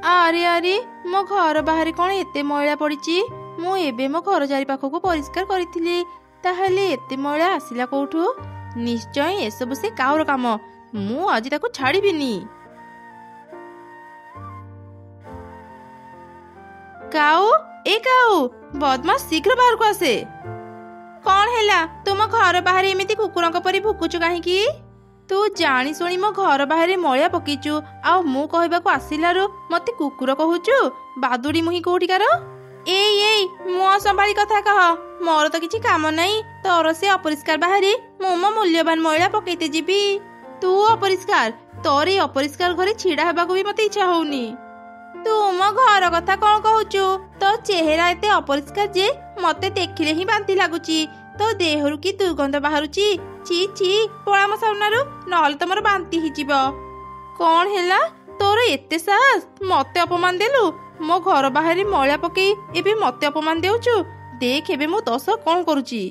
ଆରେ ଆରେ ମୋ ଘର ବାହାରେ କଣ ଏତେ ମଇଳା ପଡିଛି? ମୁଁ ଏବେ ମୋ ଘର ଚାରି ପାଖକୁ ପରିଷ୍କାର କରିଥିଲି, ତାହେଲେ ଏତେ ମଇଳା ଆସିଲା କୋଉଠୁ? ନିଶ୍ଚୟ ଏସବୁ ସେ କାଉର କାମ। ମୁଁ ଆଜି ତାକୁ ଛାଡ଼ିବିନି। କାଉ, ଏ କାଉ, ବଦମାସ ଶୀଘ୍ର ବାହାରକୁ ଆସେ। କଣ ହେଲା? ତୁମ ଘର ବାହାରେ ଏମିତି କୁକୁରଙ୍କ ପରି ଭୁକୁଛୁ କାହିଁକି? ତୁ ଜାଣି ଶୁଣି ମୋ ଘର ବାହାରେ ମଇଳା ପକେଇଛୁ, ଆଉ ମୁଁ କହିବାକୁ ଆସିଲାରୁ ମତେ କୁକୁର କହୁଛୁ? ବାଦୁଡି ମୁହିଁ କୋଉଠିକାର? ଏଇ ଏଇ ମୁହଁ ସମ୍ଭାଳି କଥା କହ। ମୋର ତ କିଛି କାମ ନାହିଁ, ତୋର ସେ ଅପରିଷ୍କାର ବାହାରେ ମୁଁ ମୋ ମୂଲ୍ୟବାନ ମଇଳା ପକେଇତେ ଯିବି। ତୁ ଅପରିଷ୍କାର? ତୋର ଏଇ ଅପରିଷ୍କାର ଘରେ ଛିଡା ହେବାକୁ ବି ମତେ ଇଚ୍ଛା ହଉନି। ତୁ ମୋ ଘର କଥା କଣ କହୁଛୁ? ତୋ ଚେହେରା ଏତେ ଅପରିଷ୍କାର ଯେ ମତେ ଦେଖିଲେ ହିଁ ବାନ୍ତି ଲାଗୁଛି। ତୋ ଦେହରୁ କି ଦୁର୍ଗନ୍ଧ ବାହାରୁଛି। ଛି ଛି, ପଳା ମୋ ସାମ୍ନାରୁ, ନହେଲେ ତମର ବାନ୍ତି ହେଇଯିବ। କଣ ହେଲା? ତୋର ଏତେ ସାହସ? ମତେ ଅପମାନ ଦେଲୁ? ମୋ ଘର ବାହାରେ ମଇଳା ପକେଇ ଏବେ ମତେ ଅପମାନ ଦେଉଛୁ? ଦେଖ ଏବେ ମୁଁ ତୋ ସହ କଣ କରୁଛି।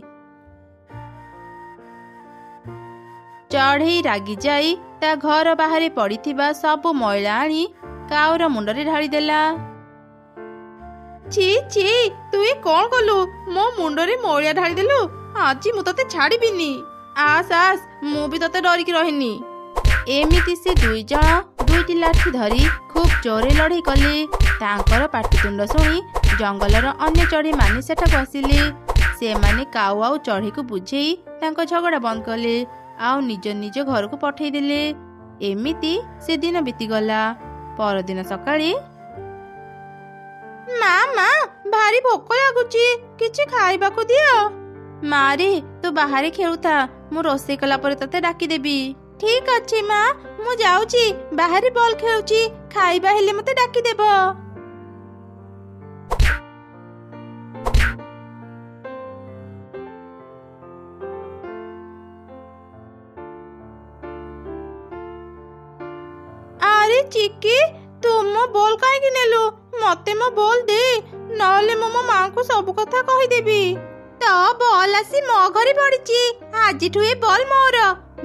ଚଢ଼େଇ ରାଗି ଯାଇ ତା ଘର ବାହାରେ ପଡିଥିବା ସବୁ ମଇଳା ଆଣି କାଉର ମୁଣ୍ଡରେ ଢାଳିଦେଲା। ଛି ଛି, ତୁ ଏ କଣ କଲୁ? ମୋ ମୁଣ୍ଡରେ ମଇଳା ଢାଳିଦେଲୁ। ଆଜି ମୁଁ ତତେ ଛାଡ଼ିବିନି। ଆସ ଆସ, ମୁଁ ବି ତତେ ଡରିକି ରହିନି। ଏମିତି ସେ ଦୁଇ ଜଣ ଦୁଇଟି ଲାଠି ଧରି ଖୁବ୍ ଜୋରରେ ଲଢ଼େଇ କଲେ। ତାଙ୍କର ପାଟିତୁଣ୍ଡ ଶୁଣି ଜଙ୍ଗଲର ଅନ୍ୟ ଚଢ଼େଇ ମାନେ ସେଠାକୁ ଆସିଲେ। ସେମାନେ କାଉ ଆଉ ଚଢ଼େଇକୁ ବୁଝେଇ ତାଙ୍କ ଝଗଡ଼ା ବନ୍ଦ କଲେ, ଆଉ ନିଜ ନିଜ ଘରକୁ ପଠେଇଦେଲେ। ଏମିତି ସେ ଦିନ ବିତିଗଲା। ପରଦିନ ସକାଳେ, ମା ମା, ଭାରି ଭୋକ ଲାଗୁଛି, କିଛି ଖାଇବାକୁ ଦିଅ। ମାରେ, ତୁ ବାହାରେ ଖେଳୁଥା, ମୁଁ ରୋଷେଇ କଲା ପରେ ତତେ ଡାକିଦେବି। ଠିକ ଅଛି ମା, ମୁଁ ଯାଉଛି, ବାହାରେ ବଲ୍ ଖେଳୁଛି, ଖାଇବା ହେଲେ ମତେ ଡାକିଦେବ। ଆରେ ଚିକି, ତୁ ମୋ ବଲ୍ କାହିଁକି ନେଲୁ? ମତେ ମୋ ବଲ୍ ଦେ, ନହେଲେ ମୁଁ ମୋ ମାଙ୍କୁ ସବୁ କଥା କହିଦେବି। ତ ବଲ୍ ଆସି ମୋ ଘରେ ପଡିଛି, ଆଜିଠୁ ଏ ବଲ୍ ମୋର।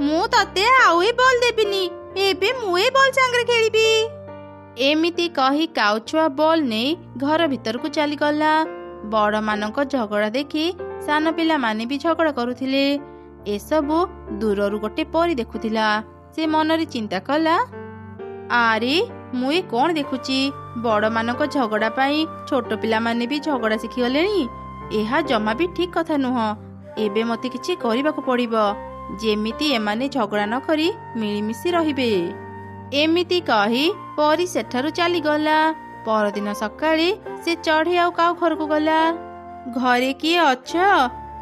ମୁଁ ତତେ ଆଉ ଏ ବଲ୍ ଦେବିନି, ଏବେ ମୁଁ ଏ ବଲ୍ ସାଙ୍ଗରେ ଖେଳିବି। ଏମିତି କହି କାଉଛୁଆ ବଲ୍ ନେଇ ଘର ଭିତରକୁ ଚାଲିଗଲା। ବଡମାନଙ୍କ ଝଗଡ଼ା ଦେଖି ସାନ ପିଲାମାନେ ବି ଝଗଡ଼ା କରୁଥିଲେ। ଏସବୁ ଦୂରରୁ ଗୋଟେ ପରି ଦେଖୁଥିଲା। ସେ ମନରେ ଚିନ୍ତା କଲା, ଆରେ ମୁଁ ଏ କଣ ଦେଖୁଛି? ବଡମାନଙ୍କ ଝଗଡ଼ା ପାଇଁ ଛୋଟ ପିଲାମାନେ ବି ଝଗଡ଼ା ଶିଖିଗଲେଣି। ଏହା ଜମା ବି ଠିକ କଥା ନୁହଁ। ଏବେ ମତେ କିଛି କରିବାକୁ ପଡିବ, ଯେମିତି ଏମାନେ ଝଗଡ଼ା ନ କରି ମିଳିମିଶି ରହିବେ। ଏମିତି କହି ପରି ସେଠାରୁ ଚାଲିଗଲା। ପରଦିନ ସକାଳେ ସେ ଚଢ଼େଇ ଆଉ କାଉ ଘରକୁ ଗଲା। ଘରେ କିଏ ଅଛ?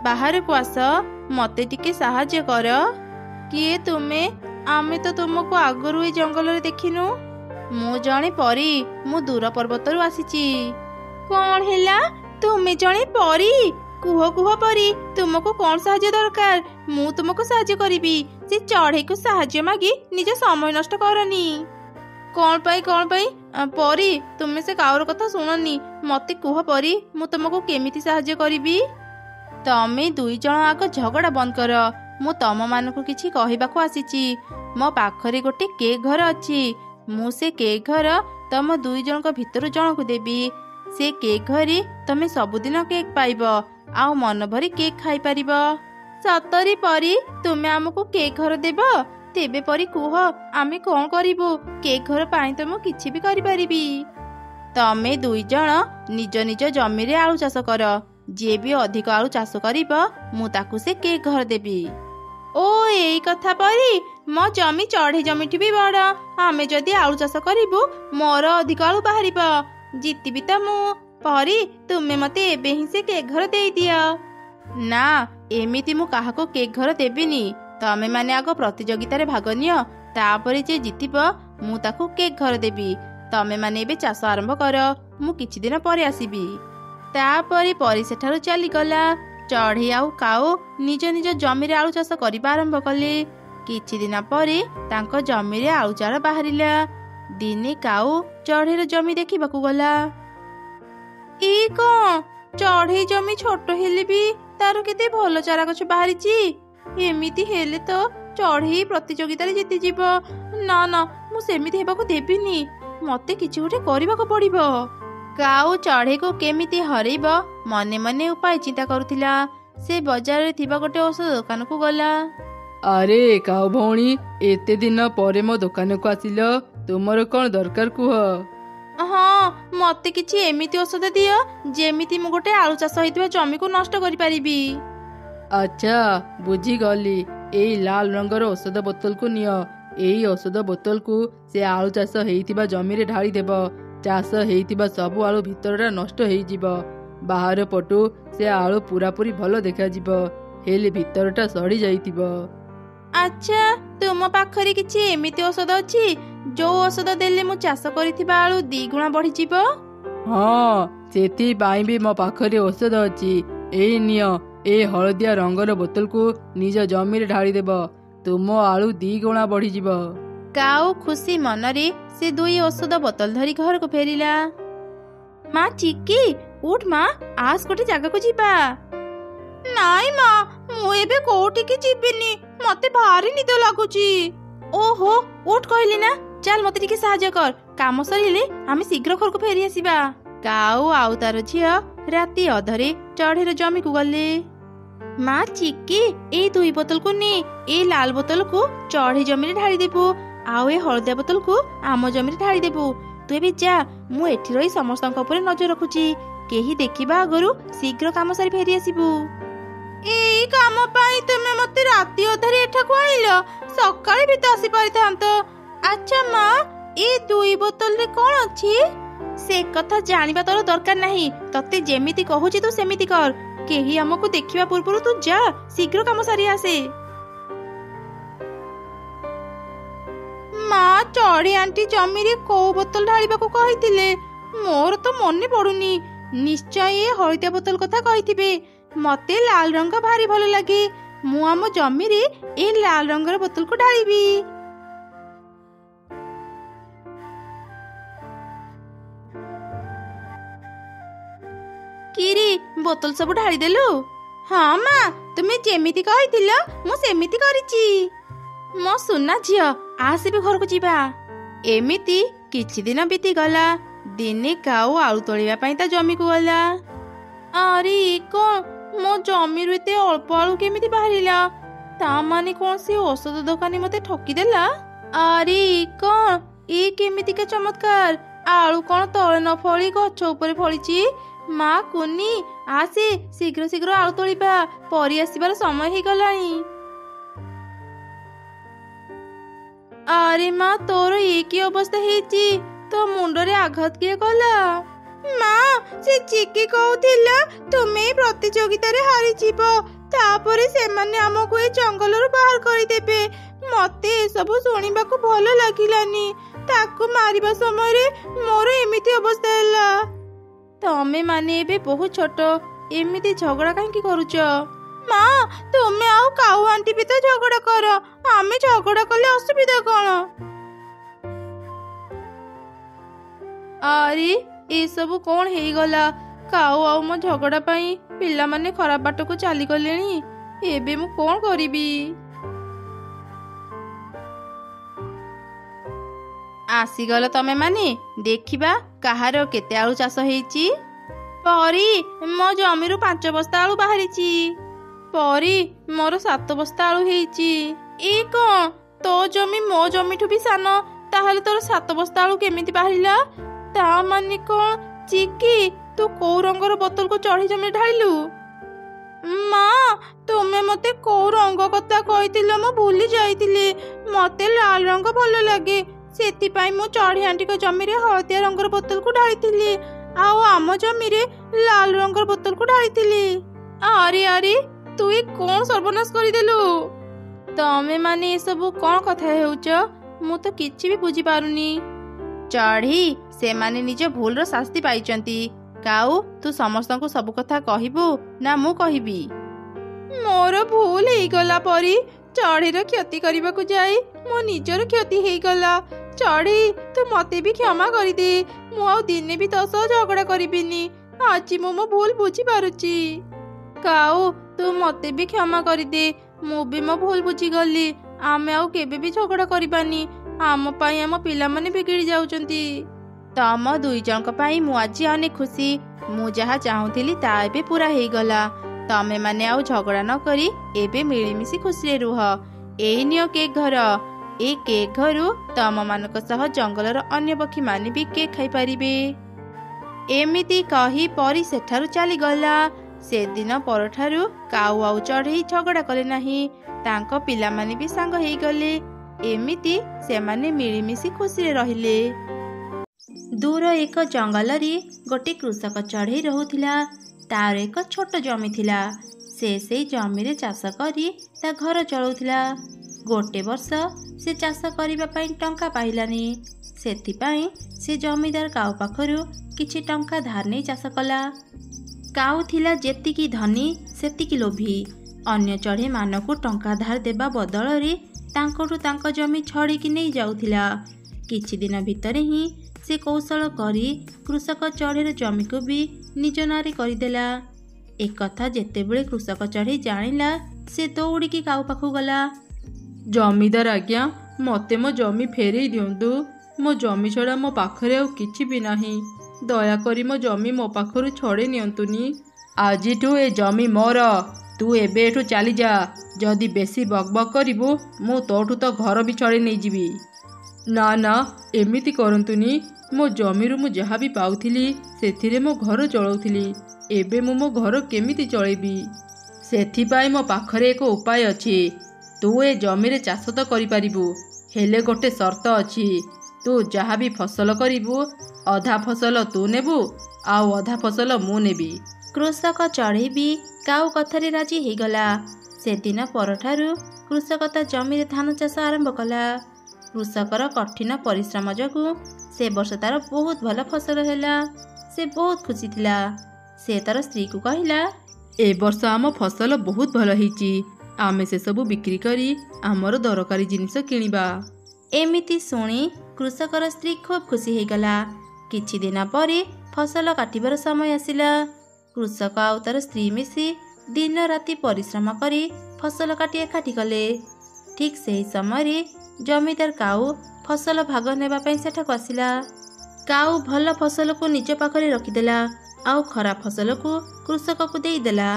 ବାହାରକୁ ଆସ, ମତେ ଟିକେ ସାହାଯ୍ୟ କର। କିଏ ତୁମେ? ଆମେ ତ ତୁମକୁ ଆଗରୁ ଏ ଜଙ୍ଗଲରେ ଦେଖିନୁ। ମୁଁ ଜଣେ ପରୀ, ମୁଁ ଦୂର ପର୍ବତରୁ ଆସିଛି। କଣ ହେଲା? ତୁମେ ଜଣେ ପରୀ? କୁହ କୁହ ପରୀ, ତୁମକୁ କଣ ସାହାଯ୍ୟ ଦରକାର? ମୁଁ ତୁମକୁ ସାହାଯ୍ୟ କରିବି। ସେ ଚଢ଼େଇକୁ ସାହାଯ୍ୟ ମାଗି ନିଜ ସମୟ ନଷ୍ଟ କରନି। କଣ ପାଇଁ ପରୀ, ତୁମେ ସେ କାଉର କଥା ଶୁଣନି, ମତେ କୁହ ପରୀ, ମୁଁ ତୁମକୁ କେମିତି ସାହାଯ୍ୟ କରିବି? ତମେ ଦୁଇ ଜଣ ଆଗ ଝଗଡ଼ା ବନ୍ଦ କର। ମୁଁ ତମମାନଙ୍କୁ କିଛି କହିବାକୁ ଆସିଛି। ମୋ ପାଖରେ ଗୋଟେ କେକ୍ ଘର ଅଛି। ମୁଁ ସେ କେକ୍ ଘର ତମ ଦୁଇ ଜଣଙ୍କ ଭିତରୁ ଜଣକୁ ଦେବି। ସେ କେକ୍ ଘରେ ତମେ ସବୁଦିନ କେକ୍ ପାଇବ, ଆଉ ମନ ଭରି କେକ୍ ଖାଇପାରିବ। ସତରେ ପରୀ, ତୁମେ ଆମକୁ କେକ୍ ଘର ଦେବ? ତେବେ ପରୀ କୁହ, ଆମେ କଣ କରିବୁ? କେକ୍ ଘର ପାଇଁ ତ ମୁଁ କିଛି ବି କରିପାରିବି। ତମେ ଦୁଇ ଜଣ ନିଜ ନିଜ ଜମିରେ ଆଳୁ ଚାଷ କର। ଯିଏ ବି ଅଧିକ ଆଳୁ ଚାଷ କରିବ, ମୁଁ ତାକୁ ସେ କେକ୍ ଘର ଦେବି। ଓ ଏଇ କଥା ପରୀ, ମୋ ଜମି ଚଢ଼େଇ ଜମିଠି ବି ବଡ଼। ଆମେ ଯଦି ଆଳୁ ଚାଷ କରିବୁ, ମୋର ଅଧିକ ଆଳୁ ବାହାରିବ। ଜିତିବି ତ ମୁଁ। ପରୀ, ତୁମେ ମତେ ଏବେ ହିଁ ସେ କେକ୍ ଘର ଦେଇଦିଅ। ନା, ଏମିତି ମୁଁ କାହାକୁ କେକ୍ ଘର ଦେବିନି। ତମେ ମାନେ ଆଗ ପ୍ରତିଯୋଗିତାରେ ଭାଗ ନିଅ, ତାପରେ ଯେ ଜିତିବ ମୁଁ ତାକୁ କେକ୍ ଘର ଦେବି। ତମେ ମାନେ ଏବେ ଚାଷ ଆରମ୍ଭ କର, ମୁଁ କିଛି ଦିନ ପରେ ଆସିବି। ତାପରେ ପରୀ ସେଠାରୁ ଚାଲିଗଲା। ଚଢ଼େଇ ଆଉ କାଉ ନିଜ ନିଜ ଜମିରେ ଆଳୁ ଚାଷ କରିବା ଆରମ୍ଭ କଲେ। କିଛି ଦିନ ପରେ ତାଙ୍କ ଜମିରେ ଆଳୁ ଚାରା ବାହାରିଲା। ଦିନେ କାଉ ଚଢ଼େଇର ଜମି ଦେଖିବାକୁ ଗଲା। ଏ କଣ? ଚଢ଼େଇ ଜମି ଛୋଟ ହେଲେ ବି ତାର କେତେ ଭଲ ଚାରା ଗଛ ବାହାରିଛି। ଏମିତି ହେଲେ ତ ଚଢ଼େଇ ପ୍ରତିଯୋଗିତାରେ ଜିତିଯିବ। ନା ନା, ମୁଁ ସେମିତି ହେବାକୁ ଦେବିନି। ମତେ କିଛି ଗୋଟେ କରିବାକୁ ପଡିବ। କାଉ ଚଢ଼େଇକୁ କେମିତି ହରେଇବ ମନେ ମନେ ଉପାୟ ଚିନ୍ତା କରୁଥିଲା। ସେ ବଜାରରେ ଥିବା ଗୋଟେ ଔଷଧ ଦୋକାନକୁ ଗଲା। ଆରେ କାଉ ଭଉଣୀ, ଏତେ ଦିନ ପରେ ମୋ ଦୋକାନକୁ ଆସିଲ, ତୁମର କ'ଣ ଦରକାର କୁହ? ହଁ, ମତେ କିଛି ଏମିତି ଔଷଧ ଦିଅ ଯେମିତି ମୁଁ ଗୋଟେ ଆଳୁ ଚାଷ ହେଇଥିବା ଜମିକୁ ନଷ୍ଟ କରିପାରିବି। ଆଚ୍ଛା, ବୁଝିଗଲି। ଏଇ ଲାଲ ରଙ୍ଗର ଔଷଧ ବୋତଲକୁ ନିଅ। ଏଇ ଔଷଧ ବୋତଲକୁ ସେ ଆଳୁ ଚାଷ ହେଇଥିବା ଜମିରେ ଢାଳି ଦେବ। ଚାଷ ହେଇଥିବା ସବୁ ଆଳୁ ଭିତରଟା ନଷ୍ଟ ହେଇଯିବ। ବାହାର ପଟୁ ସେ ଆଳୁ ପୁରାପୁରି ଭଲ ଦେଖାଯିବ, ହେଲେ ଭିତରଟା ସଢି ଯାଇଥିବ। ଆଚ୍ଛା, ତୁମ ପାଖରେ କିଛି ଏମିତି ଔଷଧ ଅଛି ଯୋଉ ଔଷଧ ଦେଲେ ମୁଁ ଚାଷ କରିଥିବା ଆଳୁ 2 ଗୁଣା ବଢିଯିବ? ହଁ, ସେଥିପାଇଁ ବି ମୋ ପାଖରେ ଔଷଧ ଅଛି। ଏଇ ନିଅ, ଏ ହଳଦିଆ ରଙ୍ଗର ବୋତଲକୁ ନିଜ ଜମିରେ ଢାଳିଦେବ। ତୁମ ଆଳୁ 2 ଗୁଣା ବଢିଯିବ। କାଉ ଖୁସି ମନରେ ସେ 2 ଔଷଧ ବୋତଲ ଧରି ଘରକୁ ଫେରିଲା। ମା ଚିକି, ଉଠ ମା, ଆସ ଗୋଟେ ଜାଗାକୁ ଯିବା। ନାଇଁ ମା, ମୁଁ ଏବେ କୋଉଠିକି ଯିବିନି, ମତେ ଭାରି ନିଦ ଲାଗୁଛି। ଓହୋ, ଉଠ କହିଲି ନା। ଚାଲ ମତେ ଟିକେ ସାହାଯ୍ୟ କର, କାମ ସରିଲେ ଆମେ ଶୀଘ୍ର ଘରକୁ ଫେରି ଆସିବା। କାଉ ଆଉ ତାର ଝିଅ ରାତି ଅଧରେ ଚଢ଼େଇର ଜମିକୁ ଗଲେ। ମା ଚିକି, ଏଇ 2 ବୋତଲକୁ ନେ। ଏଇ ଲାଲ ବୋତଲକୁ ଚଢ଼େଇ ଜମିରେ ଢାଳିଦେବୁ, ଆଉ ଏ ହଳଦିଆ ବୋତଲକୁ ଆମ ଜମିରେ ଢାଳିଦେବୁ। ତୁ ଏବେ ଯା, ମୁଁ ଏଠି ରହି ସମସ୍ତଙ୍କ ଉପରେ ନଜର ରଖୁଛି। କେହି ଦେଖିବା ଆଗରୁ ଶୀଘ୍ର କାମ ସାରି ଫେରି ଆସିବୁ। ଏଇ କାମ ପାଇଁ ତୁମେ ମତେ ରାତି ଅଧରେ ଏଠାକୁ ଆଣିଲ, ସକାଳେ ବି ତ ଆସି ପାରିଥାନ୍ତ। ଆଚ୍ଛା ମା, ଏ 2 ବୋତଲରେ କ'ଣ ଅଛି? ସେ କଥା ଜାଣିବା ତୋର ଦରକାର ନାହିଁ। ତତେ ଯେମିତି କହୁଛି ତୁ ସେମିତି କର। କେହି ଆମକୁ ଦେଖିବା ପୂର୍ବରୁ ତୁ ଯା, ଶୀଘ୍ର କାମ ସାରି ଆସେ। ମା ଚଢ଼େଇ ଆଣ୍ଟି ଜମିରେ କୋଉ ବୋତଲ ଢାଳିବାକୁ କହିଥିଲେ? ମୋର ତ ମନେ ପଡୁନି। ନିଶ୍ଚୟ ଏ ହଳଦିଆ ବୋତଲ କଥା କହିଥିବେ। ମତେ ଲାଲ ରଙ୍ଗ ଭାରି ଭଲ ଲାଗେ। ମୁଁ ଆମ ଜମିରେ ଏ ଲାଲ ରଙ୍ଗର ବୋତଲକୁ ଢାଳିବି। କିରି, ବୋତଲ ସବୁ ଢାଳିଦେଲୁ? ହଁ ମା, ତୁମେ ଯେମିତି କହିଥିଲ ମୁଁ ସେମିତି କରିଛି। ମୋ ସୁନା ଝିଅ, ଆସ ବି ଘରକୁ ଯିବା। ଏମିତି କିଛି ଦିନ ବିତିଗଲା। ଦିନେ କାଉ ଆଳୁ ତୋଳିବା ପାଇଁ ତା ଜମିକୁ ଗଲା। ଆରେ କ'ଣ, ମୋ ଜମିରୁ ଏତେ ଅଳ୍ପ ଆଳୁ କେମିତି ବାହାରିଲା? ତା ମାନେ କ'ଣ ସେ ଔଷଧ ଦୋକାନୀ ମତେ ଠକିଦେଲା? ଆରେ କ'ଣ, ଏ କେମିତିକା ଚମତ୍କାର! ଆଳୁ କ'ଣ ତଳେ ନ ଫଳି ଗଛ ଉପରେ ଫଳିଛି? ମା କୁନି, ଆସେ ଶୀଘ୍ର ଶୀଘ୍ର ଆଳୁ ତୋଳିବା, ପରି ଆସିବାର ସମୟ ହେଇଗଲାଣି। ଆରେ ମା, ତୋର ଏ କି ଅବସ୍ଥା ହେଇଛି? ତୋ ମୁଣ୍ଡରେ ଆଘାତ କିଏ କଲା? ମା, ସେ ଚିକି କହୁଥିଲା ତୁମେ ଏ ପ୍ରତିଯୋଗିତାରେ ହାରିଯିବ, ତାପରେ ସେମାନେ ଆମକୁ ଏ ଜଙ୍ଗଲରୁ ବାହାର କରିଦେବେ। ମତେ ଏସବୁ ଶୁଣିବାକୁ ଭଲ ଲାଗିଲାନି। ତାକୁ ମାରିବା ସମୟରେ ମୋର ଏମିତି ଅବସ୍ଥା ହେଲା। ତମେ ମାନେ ଏବେ ବହୁତ ଛୋଟ, ଏମିତି ଝଗଡା କାହିଁକି କରୁଛ? ମା, ତୁମେ ଆଉ କାଉ ଆଣ୍ଟି ବି ତ ଝଗଡା କର, ଆମେ ଝଗଡା କଲେ ଅସୁବିଧା କ'ଣ? ଆରେ ଏସବୁ କ'ଣ ହେଇଗଲା? କାଉ ଆଉ ମୋ ଝଗଡା ପାଇଁ ପିଲାମାନେ ଖରାପ ବାଟକୁ ଚାଲିଗଲେଣି। ଏବେ ମୁଁ କ'ଣ କରିବି? ଆସିଗଲ ତମେ ମାନେ, ଦେଖିବା କାହାର କେତେ ଆଳୁ ଚାଷ ହେଇଛି। ପରି, ମୋ ଜମିରୁ 5 ବସ୍ତା ଆଳୁ ବାହାରିଛି। ପରି, ମୋର 7 ବସ୍ତା ଆଳୁ ହେଇଛି। ଏ କ'ଣ, ତୋ ଜମି ମୋ ଜମିଠୁ ବି ସାନ, ତାହେଲେ ତୋର 7 ବସ୍ତା ଆଳୁ କେମିତି ବାହାରିଲା? ତା ମାନେ କ'ଣ ଚିକି, ତୁ କୋଉ ରଙ୍ଗର ବୋତଲକୁ ଚଢ଼େଇ ଜମିରେ ଢାଳିଲୁ? ମା, ତୁମେ ମତେ କୋଉ ରଙ୍ଗ କଥା କହିଥିଲ ମୁଁ ଭୁଲି ଯାଇଥିଲି। ମତେ ଲାଲ ରଙ୍ଗ ଭଲ ଲାଗେ, ସେଥିପାଇଁ ମୁଁ ଚଢ଼େଇ ଆଣ୍ଟିଙ୍କ ଜମିରେ ହଳଦିଆ ରଙ୍ଗର ବୋତଲକୁ ଢାଳିଥିଲି, ଆଉ ଆମ ଜମିରେ ଲାଲ ରଙ୍ଗର ବୋତଲକୁ ଢାଳିଥିଲି। ଆରେ ଆରେ, ତୁ ଏ କ'ଣ ସର୍ବନାଶ କରିଦେଲୁ? ତମେ ମାନେ ଏସବୁ କ'ଣ କଥା ହେଉଛ? ମୁଁ ତ କିଛି ବି ବୁଝିପାରୁନି। ଚଢ଼େଇ, ସେମାନେ ନିଜ ଭୁଲର ଶାସ୍ତି ପାଇଛନ୍ତି। କାଉ, ତୁ ସମସ୍ତଙ୍କୁ ସବୁ କଥା କହିବୁ ନା ମୁଁ କହିବି? ମୋର ଭୁଲ ହେଇଗଲା ପରି। ଚଢ଼େଇର କ୍ଷତି କରିବାକୁ ଯାଇ ମୋ ନିଜର କ୍ଷତି ହେଇଗଲା। ଚଢ଼େଇ, ତୁ ମତେ ବି କ୍ଷମା କରିଦେ। ମୁଁ ଆଉ ଦିନେ ବି ତୋ ସହ ଝଗଡା କରିବିନି। ଆଜି ମୁଁ ମୋ ଭୁଲ ବୁଝିପାରୁଛି। କାଉ, ତୁ ମତେ ବି କ୍ଷମା କରିଦେ। ମୁଁ ବି ମୋ ଭୁଲ ବୁଝିଗଲି। ଆମେ ଆଉ କେବେ ବି ଝଗଡା କରିବାନି। ଆମ ପାଇଁ ଆମ ପିଲାମାନେ ବିଗିଡ଼ି ଯାଉଛନ୍ତି। ତମ ଦୁଇ ଜଣଙ୍କ ପାଇଁ ମୁଁ ଆଜି ଅନେକ ଖୁସି। ମୁଁ ଯାହା ଚାହୁଁଥିଲି ତା ଏବେ ପୁରା ହେଇଗଲା। ତମେ ମାନେ ଆଉ ଝଗଡ଼ା ନ କରି ଏବେ ମିଳିମିଶି ଖୁସିରେ ରୁହ। ଏଇ ନିଅ କେକ୍ ଘର। ଏଇ କେକ୍ ଘରୁ ତମମାନଙ୍କ ସହ ଜଙ୍ଗଲର ଅନ୍ୟ ପକ୍ଷୀମାନେ ବି କେକ୍ ଖାଇପାରିବେ। ଏମିତି କହି ପରି ସେଠାରୁ ଚାଲିଗଲା। ସେଦିନ ପରଠାରୁ କାଉ ଆଉ ଚଢ଼େଇ ଝଗଡ଼ା କଲେ ନାହିଁ। ତାଙ୍କ ପିଲାମାନେ ବି ସାଙ୍ଗ ହେଇଗଲେ। ଏମିତି ସେମାନେ ମିଳିମିଶି ଖୁସିରେ ରହିଲେ। ଦୂର ଏକ ଜଙ୍ଗଲରେ ଗୋଟେ କୃଷକ ଚଢ଼େଇ ରହୁଥିଲା। ତାର ଏକ ଛୋଟ ଜମି ଥିଲା। ସେ ସେଇ ଜମିରେ ଚାଷ କରି ତା ଘର ଚଳାଉଥିଲା। ଗୋଟେ ବର୍ଷ ସେ ଚାଷ କରିବା ପାଇଁ ଟଙ୍କା ପାଇଲାନି। ସେଥିପାଇଁ ସେ ଜମିଦାର କାଉ ପାଖରୁ କିଛି ଟଙ୍କା ଧାର ନେଇ ଚାଷ କଲା। କାଉ ଥିଲା ଯେତିକି ଧନୀ ସେତିକି ଲୋଭୀ। ଅନ୍ୟ ଚଢ଼େଇମାନଙ୍କୁ ଟଙ୍କା ଧାର ଦେବା ବଦଳରେ ତାଙ୍କଠୁ ତାଙ୍କ ଜମି ଛଡ଼େଇକି ନେଇ ଯାଉଥିଲା। କିଛି ଦିନ ଭିତରେ ହିଁ ସେ କୌଶଳ କରି କୃଷକ ଚଢ଼େଇର ଜମିକୁ ବି ନିଜ ନାଁରେ କରିଦେଲା। ଏକଥା ଯେତେବେଳେ କୃଷକ ଚଢ଼େଇ ଜାଣିଲା ସେ ଦୌଡ଼ିକି କାଉ ପାଖକୁ ଗଲା। ଜମିଦାର ଆଜ୍ଞା, ମୋତେ ମୋ ଜମି ଫେରେଇ ଦିଅନ୍ତୁ। ମୋ ଜମି ଛଡ଼ା ମୋ ପାଖରେ ଆଉ କିଛି ବି ନାହିଁ। ଦୟାକରି ମୋ ଜମି ମୋ ପାଖରୁ ଛଡ଼େଇ ନିଅନ୍ତୁନି। ଆଜିଠୁ ଏ ଜମି ମୋର। ତୁ ଏବେ ଏଠୁ ଚାଲିଯା। ଯଦି ବେଶୀ ବକବକ୍ କରିବୁ ମୁଁ ତୋଠୁ ତ ଘର ବି ଛଡ଼େଇ ନେଇଯିବି। ନା ନା, ଏମିତି କରନ୍ତୁନି। ମୋ ଜମିରୁ ମୁଁ ଯାହା ବି ପାଉଥିଲି ସେଥିରେ ମୋ ଘର ଚଳାଉଥିଲି। ଏବେ ମୁଁ ମୋ ଘର କେମିତି ଚଳେଇବି? ସେଥିପାଇଁ ମୋ ପାଖରେ ଏକ ଉପାୟ ଅଛି। ତୁ ଏ ଜମିରେ ଚାଷ ତ କରିପାରିବୁ, ହେଲେ ଗୋଟେ ସର୍ତ୍ତ ଅଛି। ତୁ ଯାହା ବି ଫସଲ କରିବୁ ଅଧା ଫସଲ ତୁ ନେବୁ ଆଉ ଅଧା ଫସଲ ମୁଁ ନେବି। କୃଷକ ଚଢ଼େଇ ବି କାଉ କଥାରେ ରାଜି ହେଇଗଲା। ସେଦିନ ପରଠାରୁ କୃଷକ ତା ଜମିରେ ଧାନ ଚାଷ ଆରମ୍ଭ କଲା। କୃଷକର କଠିନ ପରିଶ୍ରମ ଯୋଗୁଁ ସେ ବର୍ଷ ତାର ବହୁତ ଭଲ ଫସଲ ହେଲା। ସେ ବହୁତ ଖୁସି ଥିଲା। ସେ ତାର ସ୍ତ୍ରୀକୁ କହିଲା, ଏ ବର୍ଷ ଆମ ଫସଲ ବହୁତ ଭଲ ହେଇଛି। ଆମେ ସେସବୁ ବିକ୍ରି କରି ଆମର ଦରକାରୀ ଜିନିଷ କିଣିବା। ଏମିତି ଶୁଣି କୃଷକର ସ୍ତ୍ରୀ ଖୁବ୍ ଖୁସି ହେଇଗଲା। କିଛି ଦିନ ପରେ ଫସଲ କାଟିବାର ସମୟ ଆସିଲା। କୃଷକ ଆଉ ତାର ସ୍ତ୍ରୀ ମିଶି ଦିନ ରାତି ପରିଶ୍ରମ କରି ଫସଲ କାଟି ଏକାଠି କଲେ। ଠିକ୍ ସେହି ସମୟରେ ଜମିଦାର କାଉ ଫସଲ ଭାଗ ନେବା ପାଇଁ ସେଠାକୁ ଆସିଲା। କାଉ ଭଲ ଫସଲକୁ ନିଜ ପାଖରେ ରଖିଦେଲା ଆଉ ଖରାପ ଫସଲକୁ କୃଷକକୁ ଦେଇଦେଲା।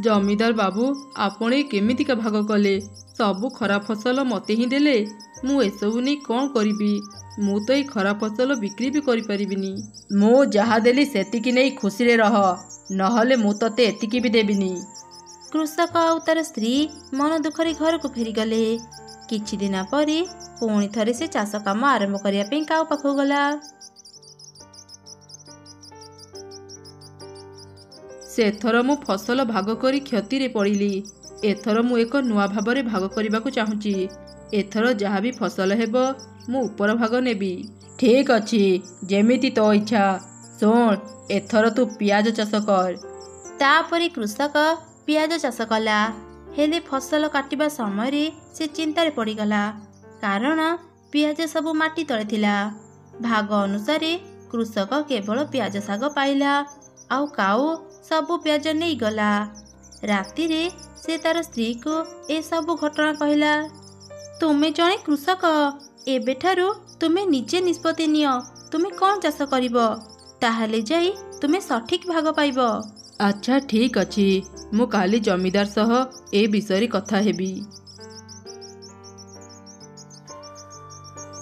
ଜମିଦାର ବାବୁ, ଆପଣ କେମିତିକା ଭାଗ କଲେ? ସବୁ ଖରାପ ଫସଲ ମୋତେ ହିଁ ଦେଲେ। ମୁଁ ଏସବୁ ନେଇ କ'ଣ କରିବି? ମୁଁ ତ ଏଇ ଖରାପ ଫସଲ ବିକ୍ରି ବି କରିପାରିବିନି। ମୁଁ ଯାହା ଦେଲି ସେତିକି ନେଇ ଖୁସିରେ ରହ, ନହେଲେ ମୁଁ ତତେ ଏତିକି ବି ଦେବିନି। କୃଷକ ଆଉ ତାର ସ୍ତ୍ରୀ ମନ ଦୁଃଖରେ ଘରକୁ ଫେରିଗଲେ। କିଛି ଦିନ ପରେ ପୁଣି ଥରେ ସେ ଚାଷ କାମ ଆରମ୍ଭ କରିବା ପାଇଁ କାଉ ପାଖକୁ ଗଲା। ସେଥର ମୁଁ ଫସଲ ଭାଗ କରି କ୍ଷତିରେ ପଡ଼ିଲି। ଏଥର ମୁଁ ଏକ ନୂଆ ଭାବରେ ଭାଗ କରିବାକୁ ଚାହୁଁଛି। ଏଥର ଯାହା ବି ଫସଲ ହେବ ମୁଁ ଉପର ଭାଗ ନେବି। ଠିକ୍ ଅଛି, ଯେମିତି ତୋ ଇଚ୍ଛା। ଶୁଣ, ଏଥର ତୁ ପିଆଜ ଚାଷ କର। ତାପରେ କୃଷକ ପିଆଜ ଚାଷ କଲା। ହେଲେ ଫସଲ କାଟିବା ସମୟରେ ସେ ଚିନ୍ତାରେ ପଡ଼ିଗଲା, କାରଣ ପିଆଜ ସବୁ ମାଟି ତଳେ ଥିଲା। ଭାଗ ଅନୁସାରେ କୃଷକ କେବଳ ପିଆଜ ଶାଗ ପାଇଲା ଆଉ କାଉ ସବୁ ପିଆଜ ନେଇଗଲା। ରାତିରେ ସେ ତାର ସ୍ତ୍ରୀକୁ ଏସବୁ ଘଟଣା କହିଲା। ତୁମେ ଜଣେ କୃଷକ, ଏବେଠାରୁ ତୁମେ ନିଜେ ନିଷ୍ପତ୍ତି ନିଅ ତୁମେ କ'ଣ ଚାଷ କରିବ। ତାହେଲେ ଯାଇ ତୁମେ ସଠିକ୍ ଭାଗ ପାଇବ। ଆଚ୍ଛା, ଠିକ୍ ଅଛି। ମୁଁ କାଲି ଜମିଦାର ସହ ଏ ବିଷୟରେ କଥା ହେବି।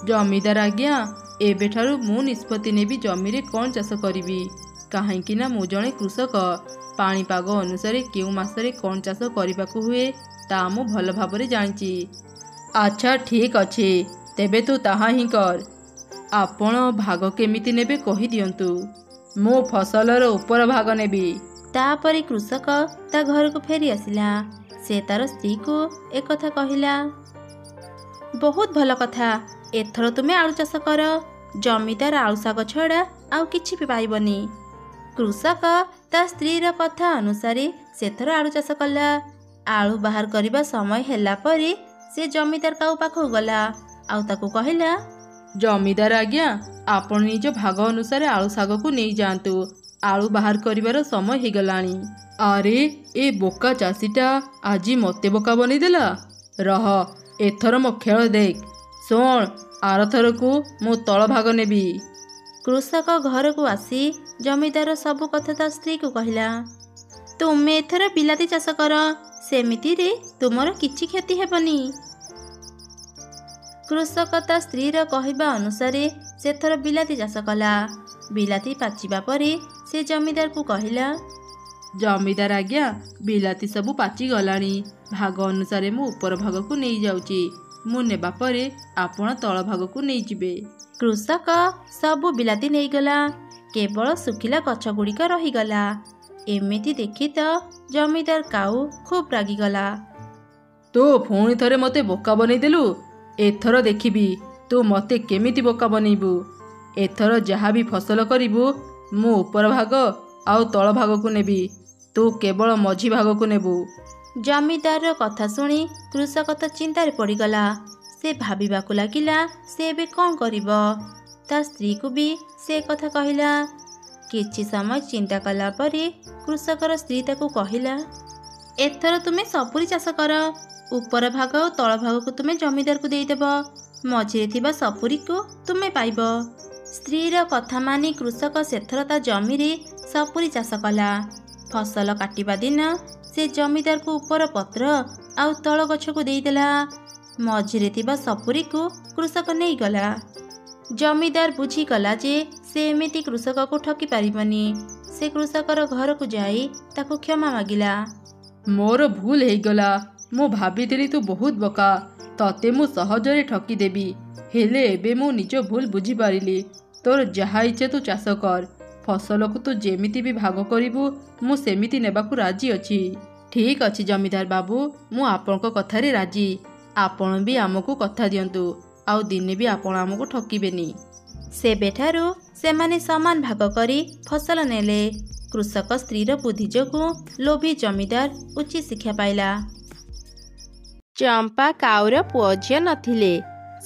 ଜମିଦାର ଆଜ୍ଞା, ଏବେଠାରୁ ମୁଁ ନିଷ୍ପତ୍ତି ନେବି ଜମିରେ କ'ଣ ଚାଷ କରିବି। କାହିଁକି ନା ମୁଁ ଜଣେ କୃଷକ। ପାଣିପାଗ ଅନୁସାରେ କେଉଁ ମାସରେ କ'ଣ ଚାଷ କରିବାକୁ ହୁଏ ତା ମୁଁ ଭଲ ଭାବରେ ଜାଣିଛି। ଆଚ୍ଛା, ଠିକ୍ ଅଛି, ତେବେ ତୁ ତାହା ହିଁ କର। ଆପଣ ଭାଗ କେମିତି ନେବେ କହିଦିଅନ୍ତୁ। ମୁଁ ଫସଲର ଉପର ଭାଗ ନେବି। ତାପରେ କୃଷକ ତା ଘରକୁ ଫେରି ଆସିଲା। ସେ ତାର ସ୍ତ୍ରୀକୁ ଏକଥା କହିଲା। ବହୁତ ଭଲ କଥା, ଏଥର ତୁମେ ଆଳୁ ଚାଷ କର। ଜମିଦାର ଆଳୁ ଶାଗ ଛଡ଼ା ଆଉ କିଛି ବି ପାଇବନି। କୃଷକ ତା ସ୍ତ୍ରୀର କଥା ଅନୁସାରେ ସେଥର ଆଳୁ ଚାଷ କଲା। ଆଳୁ ବାହାର କରିବା ସମୟ ହେଲା ପରେ ସେ ଜମିଦାର କାଉ ପାଖକୁ ଗଲା ଆଉ ତାକୁ କହିଲା, ଜମିଦାର ଆଜ୍ଞା, ଆପଣ ନିଜ ଭାଗ ଅନୁସାରେ ଆଳୁ ଶାଗକୁ ନେଇଯାଆନ୍ତୁ। ଆଳୁ ବାହାର କରିବାର ସମୟ ହେଇଗଲାଣି। ଆରେ, ଏ ବୋକା ଚାଷୀଟା ଆଜି ମୋତେ ବୋକା ବନେଇଦେଲା। ରହ, ଏଥର ମୋ ଖେଳ ଦେଖ। ଶୁଣ, ଆରଥରକୁ ମୁଁ ତଳ ଭାଗ ନେବି। କୃଷକ ଘରକୁ ଆସି ଜମିଦାର ସବୁ କଥା ତା ସ୍ତ୍ରୀକୁ କହିଲା। ତୁମେ ଏଥର ବିଲାତି ଚାଷ କର, ସେମିତିରେ ତୁମର କିଛି କ୍ଷତି ହେବନି। କୃଷକ ତା ସ୍ତ୍ରୀର କହିବା ଅନୁସାରେ ସେଥର ବିଲାତି ଚାଷ କଲା। ବିଲାତି ପାଚିବା ପରେ ସେ ଜମିଦାରକୁ କହିଲା, ଜମିଦାର ଆଜ୍ଞା, ବିଲାତି ସବୁ ପାଚିଗଲାଣି। ଭାଗ ଅନୁସାରେ ମୁଁ ଉପର ଭାଗକୁ ନେଇଯାଉଛି। ମୁଁ ନେବା ପରେ ଆପଣ ତଳ ଭାଗକୁ ନେଇଯିବେ। କୃଷକ ସବୁ ବିଲାତି ନେଇଗଲା, କେବଳ ଶୁଖିଲା ଗଛ ଗୁଡ଼ିକ ରହିଗଲା। ଏମିତି ଦେଖି ତ ଜମିଦାର କାଉ ଖୁବ୍ ରାଗିଗଲା। ତୁ ପୁଣି ଥରେ ମୋତେ ବୋକା ବନେଇଦେଲୁ। ଏଥର ଦେଖିବି ତୁ ମୋତେ କେମିତି ବୋକା ବନେଇବୁ। ଏଥର ଯାହା ବି ଫସଲ କରିବୁ ମୁଁ ଉପର ଭାଗ ଆଉ ତଳ ଭାଗକୁ ନେବି, ତୁ କେବଳ ମଝି ଭାଗକୁ ନେବୁ। ଜମିଦାରର କଥା ଶୁଣି କୃଷକ ତ ଚିନ୍ତାରେ ପଡ଼ିଗଲା। ସେ ଭାବିବାକୁ ଲାଗିଲା ସେ ଏବେ କ'ଣ କରିବ। ତା ସ୍ତ୍ରୀକୁ ବି ସେ କଥା କହିଲା। କିଛି ସମୟ ଚିନ୍ତା କଲା ପରେ କୃଷକର ସ୍ତ୍ରୀ ତାକୁ କହିଲା, ଏଥର ତୁମେ ସପୁରି ଚାଷ କର। ଉପର ଭାଗ ଆଉ ତଳ ଭାଗକୁ ତୁମେ ଜମିଦାରକୁ ଦେଇଦେବ, ମଝିରେ ଥିବା ସପୁରିକୁ ତୁମେ ପାଇବ। ସ୍ତ୍ରୀର କଥା ମାନି କୃଷକ ସେଥର ତା ଜମିରେ ସପୁରି ଚାଷ କଲା। ଫସଲ କାଟିବା ଦିନ ସେ ଜମିଦାରକୁ ଉପର ପତ୍ର ଆଉ ତଳ ଗଛକୁ ଦେଇଦେଲା। ମଝିରେ ଥିବା ସପୁରିକୁ କୃଷକ ନେଇଗଲା। ଜମିଦାର ବୁଝିଗଲା ଯେ ସେ ଏମିତି କୃଷକକୁ ଠକି ପାରିବନି। ସେ କୃଷକର ଘରକୁ ଯାଇ ତାକୁ କ୍ଷମା ମାଗିଲା। ମୋର ଭୁଲ ହେଇଗଲା। ମୁଁ ଭାବିଥିଲି ତୁ ବହୁତ ବୋକା, ତତେ ମୁଁ ସହଜରେ ଠକିଦେବି। ହେଲେ ଏବେ ମୁଁ ନିଜ ଭୁଲ ବୁଝିପାରିଲି। ତୋର ଯାହା ଇଚ୍ଛା ତୁ ଚାଷ କର, ଫସଲକୁ ତୁ ଯେମିତି ବି ଭାଗ କରିବୁ ମୁଁ ସେମିତି ନେବାକୁ ରାଜି ଅଛି। ଠିକ୍ ଅଛି ଜମିଦାର ବାବୁ, ମୁଁ ଆପଣଙ୍କ କଥାରେ ରାଜି। ଆପଣ ବି ଆମକୁ କଥା ଦିଅନ୍ତୁ, ଆଉ ଦିନେ ବି ଆପଣ ଆମକୁ ଠକିବେନି। ସେବେଠାରୁ ସେମାନେ ସମାନ ଭାଗ କରି ଫସଲ ନେଲେ। କୃଷକ ସ୍ତ୍ରୀର ବୁଦ୍ଧି ଯୋଗୁଁ ଲୋଭୀ ଜମିଦାର ଉଚିତ ଶିକ୍ଷା ପାଇଲା। ଚମ୍ପା କାଉର ପୁଅ ଝିଅ ନଥିଲେ,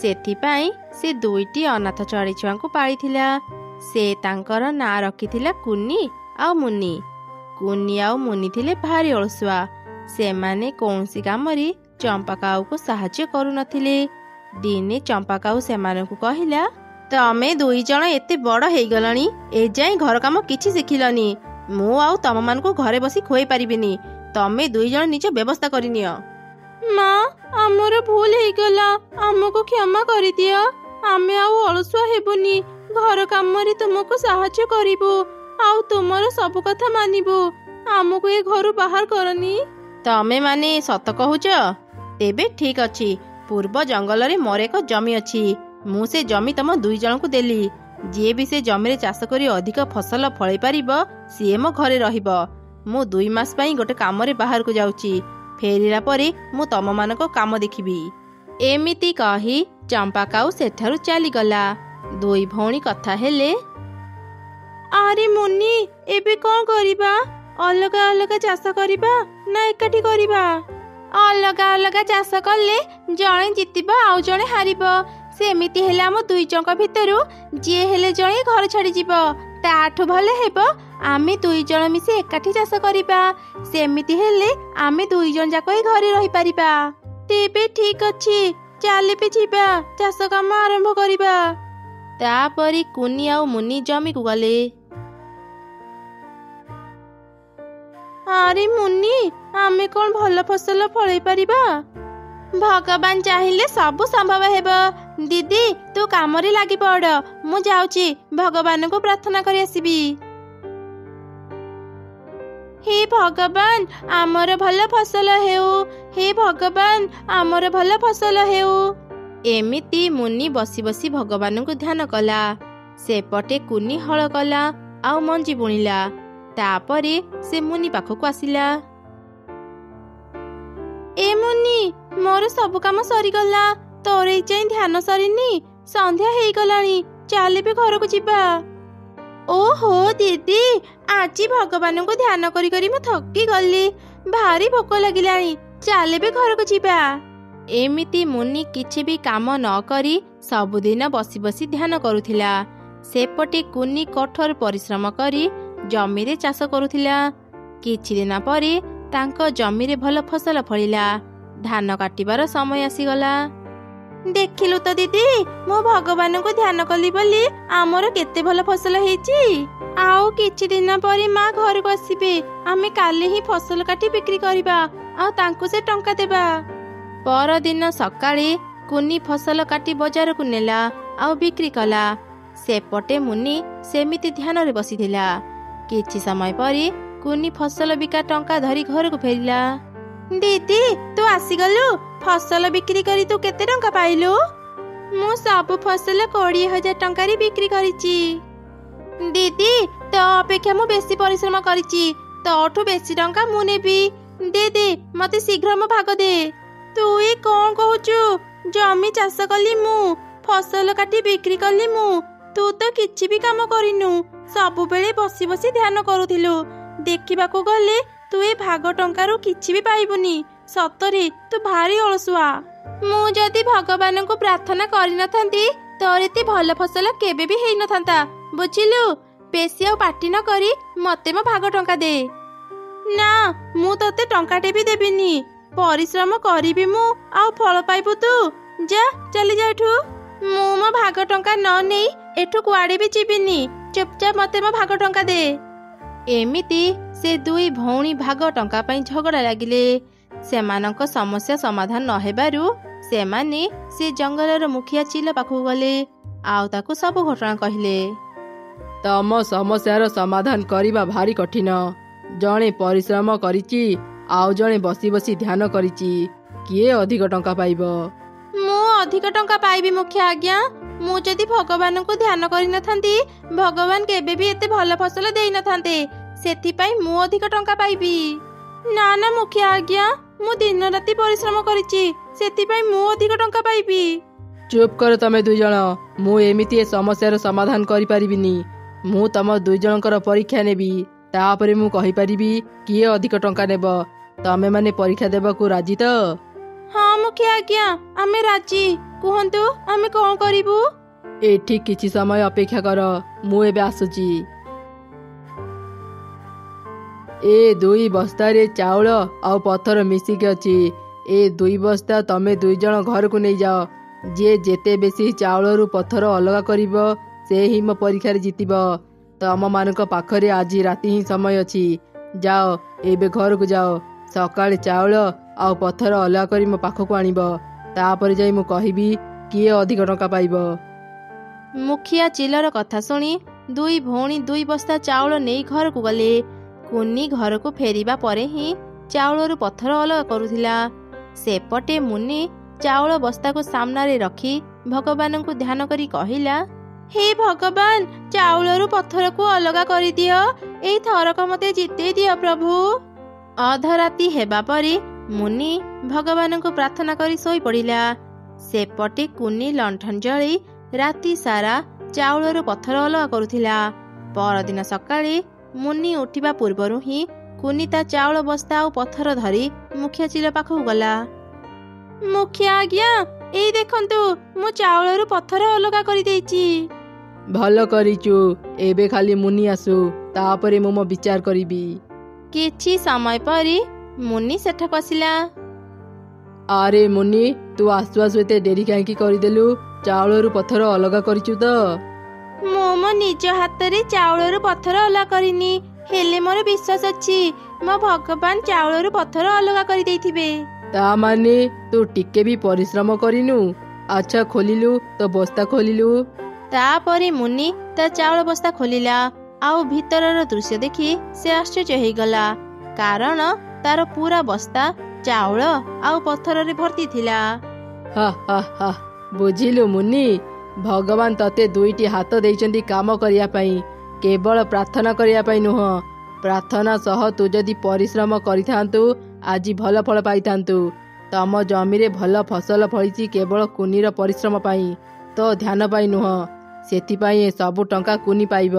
ସେଥିପାଇଁ ସେ ଦୁଇଟି ଅନାଥ ଚଢ଼େଇ ଛୁଆଙ୍କୁ ପାଳିଥିଲା। ସେ ତାଙ୍କର ନାଁ ରଖିଥିଲା କୁନି ଆଉ ମୁନି। କୁନି ଆଉ ମୁନି ଥିଲେ ଭାରି ଅଳସୁଆ। ସେମାନେ କୌଣସି କାମରେ ଚମ୍ପା କାଉକୁ ସାହାଯ୍ୟ କରୁନଥିଲେ। ଦିନେ ଚମ୍ପା କାଉ ସେମାନଙ୍କୁ କହିଲା, ତମେ ଦୁଇ ଜଣ ଏତେ ବଡ଼ ହେଇଗଲଣି, ଏଯାଏଁ ଘର କାମ କିଛି ଶିଖିଲନି। ମୁଁ ଆଉ ତମମାନଙ୍କୁ ଘରେ ବସି ଖୁଆଇ ପାରିବିନି। ତମେ ଦୁଇ ଜଣ ନିଜ ବ୍ୟବସ୍ଥା କରିନିଅ। ମା, ଆମର ଭୁଲ ହେଇଗଲା, ଆମକୁ କ୍ଷମା କରିଦିଅ। ଆମେ ଆଉ ଅଳସୁଆ ହେବୁନି। ଘର କାମରେ ତୁମକୁ ସାହାଯ୍ୟ କରିବୁ ଆଉ ତୁମର ସବୁ କଥା ମାନିବୁ। ଆମକୁ ଏ ଘରୁ ବାହାର କରନି। ତମେ ମାନେ ସତ କହୁଛ? ତେବେ ଠିକ୍ ଅଛି। ପୂର୍ବ ଜଙ୍ଗଲରେ ମୋର ଏକ ଜମି ଅଛି। ମୁଁ ସେ ଜମି ତମ ଦୁଇ ଜଣଙ୍କୁ ଦେଲି। ଯିଏ ବି ସେ ଜମିରେ ଚାଷ କରି ଅଧିକ ଫସଲ ଫଳେଇ ପାରିବ ସିଏ ମୋ ଘରେ ରହିବ। ମୁଁ 2 ମାସ ପାଇଁ ଗୋଟେ କାମରେ ବାହାରକୁ ଯାଉଛି। ଫେରିଲା ପରେ ମୁଁ ତମମାନଙ୍କ କାମ ଦେଖିବି। ଏମିତି କହି ଚମ୍ପା କାଉ ସେଠାରୁ ଚାଲିଗଲା। ଦୁଇ ଭଉଣୀ କଥା ହେଲେ, ଆରେ ମୁନି, ଏବେ କ'ଣ କରିବା? ଅଲଗା ଅଲଗା ଚାଷ କରିବା ନା ଏକାଠି କରିବା? ଅଲଗା ଅଲଗା ଚାଷ କଲେ ଜଣେ ଜିତିବ ଆଉ ଜଣେ ହାରିବ। ସେମିତି ହେଲେ ଆମ ଦୁଇ ଜଣଙ୍କ ଭିତରୁ ଯିଏ ହେଲେ ଜଣେ ଘର ଛାଡ଼ିଯିବ। ତାଠୁ ଭଲ ହେବ ଆମେ ଦୁଇ ଜଣ ମିଶି ଏକାଠି ଚାଷ କରିବା। ସେମିତି ହେଲେ ଆମେ ଦୁଇ ଜଣ ଯାକ ହିଁ ଘରେ ରହିପାରିବା। ତେବେ ଠିକ୍ ଅଛି, ଚାଲିବେ ଯିବା, ଚାଷ କାମ ଆରମ୍ଭ କରିବା। ତାପରେ କୁନି ଆଉ ମୁନି ଜମିକୁ ଗଲେ। ଆରେ ମୁନି, ଆମେ କ'ଣ ଭଲ ଫସଲ ଫଳେଇ ପାରିବା? ଭଗବାନ ଚାହିଁଲେ ସବୁ ସମ୍ଭବ ହେବ। ଦିଦି, ତୁ କାମରେ ଲାଗି ପଡ଼। ମୁଁ ଯାଉଛି, ଭଗବାନଙ୍କୁ ପ୍ରାର୍ଥନା କରି ଆସିବି। ହେ ଭଗବାନ, ଆମର ଭଲ ଫସଲ ହେଉ। ହେ ଭଗବାନ, ଆମର ଭଲ ଫସଲ ହେଉ। ଏମିତି ମୁନି ବସି ବସି ଭଗବାନଙ୍କୁ ଧ୍ୟାନ କଲା। ସେପଟେ କୁନି ହଳ କଲା ଆଉ ମଞ୍ଜି ବୁଣିଲା। ତାପରେ ସେ ମୁନି ପାଖକୁ ଆସିଲା। ଏ ମୁନି, ମୋର ସବୁ କାମ ସରିଗଲା। ତୋର ଏଯାଏଁ ଧ୍ୟାନ ସରିନି? ସନ୍ଧ୍ୟା ହେଇଗଲାଣି, ଚାଲିବେ ଘରକୁ ଯିବା। ଓହୋ ଦିଦି, ଆଜି ଭଗବାନଙ୍କୁ ଧ୍ୟାନ କରି କରି ମୁଁ ଥକି ଗଲି। ଭାରି ଭୋକ ଲାଗିଲାଣି, ଚାଲିବେ ଘରକୁ ଯିବା। ଏମିତି ମୁନି କିଛି ବି କାମ ନ କରି ସବୁଦିନ ବସି ବସି ଧ୍ୟାନ କରୁଥିଲା। ସେପଟେ କୁନି କଠୋର ପରିଶ୍ରମ କରି ଜମିରେ ଚାଷ କରୁଥିଲା। କିଛି ଦିନ ପରେ ତାଙ୍କ ଜମିରେ ଭଲ ଫସଲ ଫଳିଲା। ଧାନ କାଟିବାର ସମୟ ଆସିଗଲା। ଦେଖିଲୁ ତ ଦିଦି, ମୁଁ ଭଗବାନଙ୍କୁ ଧ୍ୟାନ କଲି ବୋଲି ଆମର କେତେ ଭଲ ଫସଲ ହେଇଛି। ଆଉ କିଛି ଦିନ ପରେ ମା ଘରକୁ ଆସିବେ। ଆମେ କାଲି ହିଁ ଫସଲ କାଟି ବିକ୍ରି କରିବା ଆଉ ତାଙ୍କୁ ସେ ଟଙ୍କା ଦେବା। ପରଦିନ ସକାଳେ କୁନି ଫସଲ କାଟି ବଜାରକୁ ନେଲା ଆଉ ବିକ୍ରି କଲା। ସେପଟେ ମୁନି ସେମିତି ଧ୍ୟାନରେ ବସିଥିଲା। କିଛି ସମୟ ପରେ କୁନି ଫସଲ ବିକା ଟଙ୍କା ଧରି ଘରକୁ ଫେରିଲା। ଦିଦି, ତୁ ଆସିଗଲୁ। ଫସଲ ବିକ୍ରି କରି ତୁ କେତେ ଟଙ୍କା ପାଇଲୁ? ମୁଁ ସବୁ ଫସଲ 20,000 ଟଙ୍କାରେ ବିକ୍ରି କରିଛି। ଦିଦି, ତୋ ଅପେକ୍ଷା ମୁଁ ବେଶୀ ପରିଶ୍ରମ କରିଛି। ତୋଠୁ ବେଶୀ ଟଙ୍କା ମୁଁ ନେବି। ଦିଦି, ମତେ ଶୀଘ୍ର ମୋ ଭାଗ ଦେ। ତୁ କଣ କହୁଛୁ? ଜମି ଚାଷ କଲି ମୁଁ, ଫସଲ କାଟି ବିକ୍ରି କଲି ମୁଁ। ତୁ ତ କିଛି ବି କାମ କରିନୁ, ସବୁବେଳେ ବସି ବସି ଧ୍ୟାନ କରୁଥିଲୁ। ଦେଖିବାକୁ ଗଲେ ତୁ ଏ ଭାଗ ଟଙ୍କାରୁ କିଛି ବି ପାଇବୁନି। ସତରେ ତୁ ଭାରି ଅଳସୁଆ। ମୁଁ ଯଦି ଭଗବାନଙ୍କୁ ପ୍ରାର୍ଥନା କରିନଥାନ୍ତି, ତୋର ଏତେ ଭଲ ଫସଲ କେବେ ବି ହେଇନଥାନ୍ତା। ବୁଝିଲୁ? ବେଶୀ ଆଉ ପାଟି ନ କରି ମତେ ମୋ ଭାଗ ଟଙ୍କା ଦେ। ନା, ମୁଁ ତତେ ଟଙ୍କାଟେ ବି ଦେବିନି। ପରିଶ୍ରମ କରିବି ମୁଁ, ଆଉ ଫଳ ପାଇବୁ ତୁ। ଯା, ଚାଲି ଯା ଏଠୁ। ମୁଁ ମୋ ଭାଗ ଟଙ୍କା ନ ନେଇ ଏଠୁ କୁଆଡେ ବି ଯିବିନି। ଚୁପଚାପ ମତେ ମୋ ଭାଗ ଟଙ୍କା ଦେ। ଏମିତି ସେ ଦୁଇ ଭଉଣୀ ଭାଗ ଟଙ୍କା ପାଇଁ ଝଗଡ଼ା ଲାଗିଲେ। ସେମାନଙ୍କ ସମସ୍ୟା ସମାଧାନ ନ ହେବାରୁ ସେମାନେ ସେ ଜଙ୍ଗଲର ମୁଖିଆ ଚିଲ ପାଖକୁ ଗଲେ ଆଉ ତାକୁ ସବୁ ଘଟଣା କହିଲେ। ତମ ସମସ୍ୟାର ସମାଧାନ କରିବା ଭାରି କଠିନ। ଜଣେ ପରିଶ୍ରମ କରିଛି, ଆଉ ଜଣେ ବସି ବସି ଧ୍ୟାନ କରିଛି। କିଏ ଅଧିକ ଟଙ୍କା ପାଇବ? ମୁଁ ଅଧିକ ଟଙ୍କା ପାଇବି ମୁଖିଆ ଆଜ୍ଞା। ମୁଁ ଯଦି ଭଗବାନଙ୍କୁ ଧ୍ୟାନ କରିନଥାନ୍ତି, ଭଗବାନ କେବେ ବି ଏତେ ଭଲ ଫସଲ ଦେଇନଥାନ୍ତେ। ସେଥିପାଇଁ ମୁଁ ଅଧିକ ଟଙ୍କା ପାଇବି। ନା ନା ମୁଖିଆ ଆଜ୍ଞା, ମୁଁ ଦିନ ରାତି ପରିଶ୍ରମ କରିଛି, ସେଥିପାଇଁ ମୁଁ ଅଧିକ ଟଙ୍କା ପାଇବି। ଚୁପ୍ କର ତମେ ଦୁଇ ଜଣ। ମୁଁ ଏମିତି ଏ ସମସ୍ୟାର ସମାଧାନ କରିପାରିବିନି। ମୁଁ ତମ ଦୁଇ ଜଣଙ୍କର ପରୀକ୍ଷା ନେବି, ତାପରେ ମୁଁ କହିପାରିବି କିଏ ଅଧିକ ଟଙ୍କା ନେବ। ତମେ ମାନେ ପରୀକ୍ଷା ଦେବାକୁ ରାଜି ତ? ହଁ ମୁଖିଆ ଆଜ୍ଞା, ଆମେ ରାଜି। କୁହନ୍ତୁ, ଆମେ କଣ କରିବୁ? ଏଠି କିଛି ସମୟ ଅପେକ୍ଷା କର, ମୁଁ ଏବେ ଆସୁଛି। ଏ 2 ବସ୍ତାରେ ଚାଉଳ ଆଉ ପଥର ମିଶିକି ଅଛି। ଏ 2 ବସ୍ତା ତମେ ଦୁଇ ଜଣ ଘରକୁ ନେଇଯାଅ। ଯିଏ ଯେତେ ବେଶୀ ଚାଉଳରୁ ପଥର ଅଲଗା କରିବ, ସେ ହିଁ ମୋ ପରୀକ୍ଷାରେ ଜିତିବ। ତମମାନଙ୍କ ପାଖରେ ଆଜି ରାତି ହିଁ ସମୟ ଅଛି। ଯାଅ, ଏବେ ଘରକୁ ଯାଅ। ସକାଳେ ଚାଉଳ ଆଉ ପଥର ଅଲଗା କରି ମୋ ପାଖକୁ ଆଣିବ। ତାପରେ ଯାଇ ମୁଁ କହିବି କିଏ ଅଧିକ ଟଙ୍କା ପାଇବ। ମୁଖିଆ ଚିଲର କଥା ଶୁଣି ଦୁଇ ଭଉଣୀ 2 ବସ୍ତା ଚାଉଳ ନେଇ ଘରକୁ ଗଲେ। କୁନି ଘରକୁ ଫେରିବା ପରେ ହିଁ ଚାଉଳରୁ ପଥର ଅଲଗା କରୁଥିଲା। ସେପଟେ ମୁନି ଚାଉଳ ବସ୍ତାକୁ ସାମ୍ନାରେ ରଖି ଭଗବାନଙ୍କୁ ଧ୍ୟାନ କରି କହିଲା, ହେ ଭଗବାନ, ଚାଉଳରୁ ପଥରକୁ ଅଲଗା କରିଦିଅ। ଏଇ ଥରକ ମତେ ଜିତେଇ ଦିଅ ପ୍ରଭୁ। ଅଧରାତି ହେବା ପରେ ମୁନି ଭଗବାନଙ୍କୁ ପ୍ରାର୍ଥନା କରି ଶୋଇପଡ଼ିଲା। ସେପଟେ କୁନି ଲଣ୍ଠନ ଜଳେଇ ରାତି ସାରା ଚାଉଳରୁ ପଥର ଅଲଗା କରୁଥିଲା। ପରଦିନ ସକାଳେ ମୁନି ଉଠିବା ପୂର୍ବରୁ ହିଁ କୁନି ତା ଚାଉଳ ବସ୍ତା ଆଉ ପଥର ଧରି ମୁଖିଆ ଚିଲ ପାଖକୁ ଗଲା। ମୁଖିଆ ଆଜ୍ଞା, ଏଇ ଦେଖନ୍ତୁ, ମୁଁ ଚାଉଳରୁ ପଥର ଅଲଗା କରିଦେଇଛି। ଭଲ କରିଛୁ। ଏବେ ଖାଲି ମୁନି ଆସୁ, ତାପରେ ମୁଁ ମୋ ବିଚାର କରିବି। କିଛି ସମୟ ପରେ ମୁନି ସେଠାକୁ ଆସିଲା। ଆରେ ମୁନି, ତୁ ଆସୁ ଆସୁ ଏତେ ଡେରି କାହିଁକି କରିଦେଲୁ? ଚାଉଳରୁ ପଥର ଅଲଗା କରିଛୁ ତ? ମୁଁ ମୋ ନିଜ ହାତରେ ଚାଉଳରୁ ପଥର ଅଲଗା କରିନି, ହେଲେ ମୋର ବିଶ୍ୱାସ ଅଛି ମୋ ଭଗବାନ ଚାଉଳରୁ ପଥର ଅଲଗା କରିଦେଇଥିବେ। ତା ମାନେ ତୁ ଟିକେ ବି ପରିଶ୍ରମ କରିନୁ? ଆଚ୍ଛା, ଖୋଲିଲୁ ତ ବସ୍ତା ଖୋଲିଲୁ। ତାପରେ ମୁନି ତା ଚାଉଳ ବସ୍ତା ଖୋଲିଲା ଆଉ ଭିତରର ଦୃଶ୍ୟ ଦେଖି ସେ ଆଶ୍ଚର୍ଯ୍ୟ ହେଇଗଲା, କାରଣ ତାର ପୁରା ବସ୍ତା ଚାଉଳ ଆଉ ପଥରରେ ଭର୍ତ୍ତି ଥିଲା। ହା ହା ହା, ବୁଝିଲୁ ମୁନି, ଭଗବାନ ତତେ 2ଟି ହାତ ଦେଇଛନ୍ତି କାମ କରିବା ପାଇଁ, କେବଳ ପ୍ରାର୍ଥନା କରିବା ପାଇଁ ନୁହଁ। ପ୍ରାର୍ଥନା ସହ ତୁ ଯଦି ପରିଶ୍ରମ କରିଥାନ୍ତୁ, ଆଜି ଭଲ ଫଳ ପାଇଥାନ୍ତୁ। ତମ ଜମିରେ ଭଲ ଫସଲ ଫଳିଛି କେବଳ କୁନିର ପରିଶ୍ରମ ପାଇଁ, ତ ଧ୍ୟାନ ପାଇଁ ନୁହଁ। ସେଥିପାଇଁ ଏ ସବୁ ଟଙ୍କା କୁନି ପାଇବ।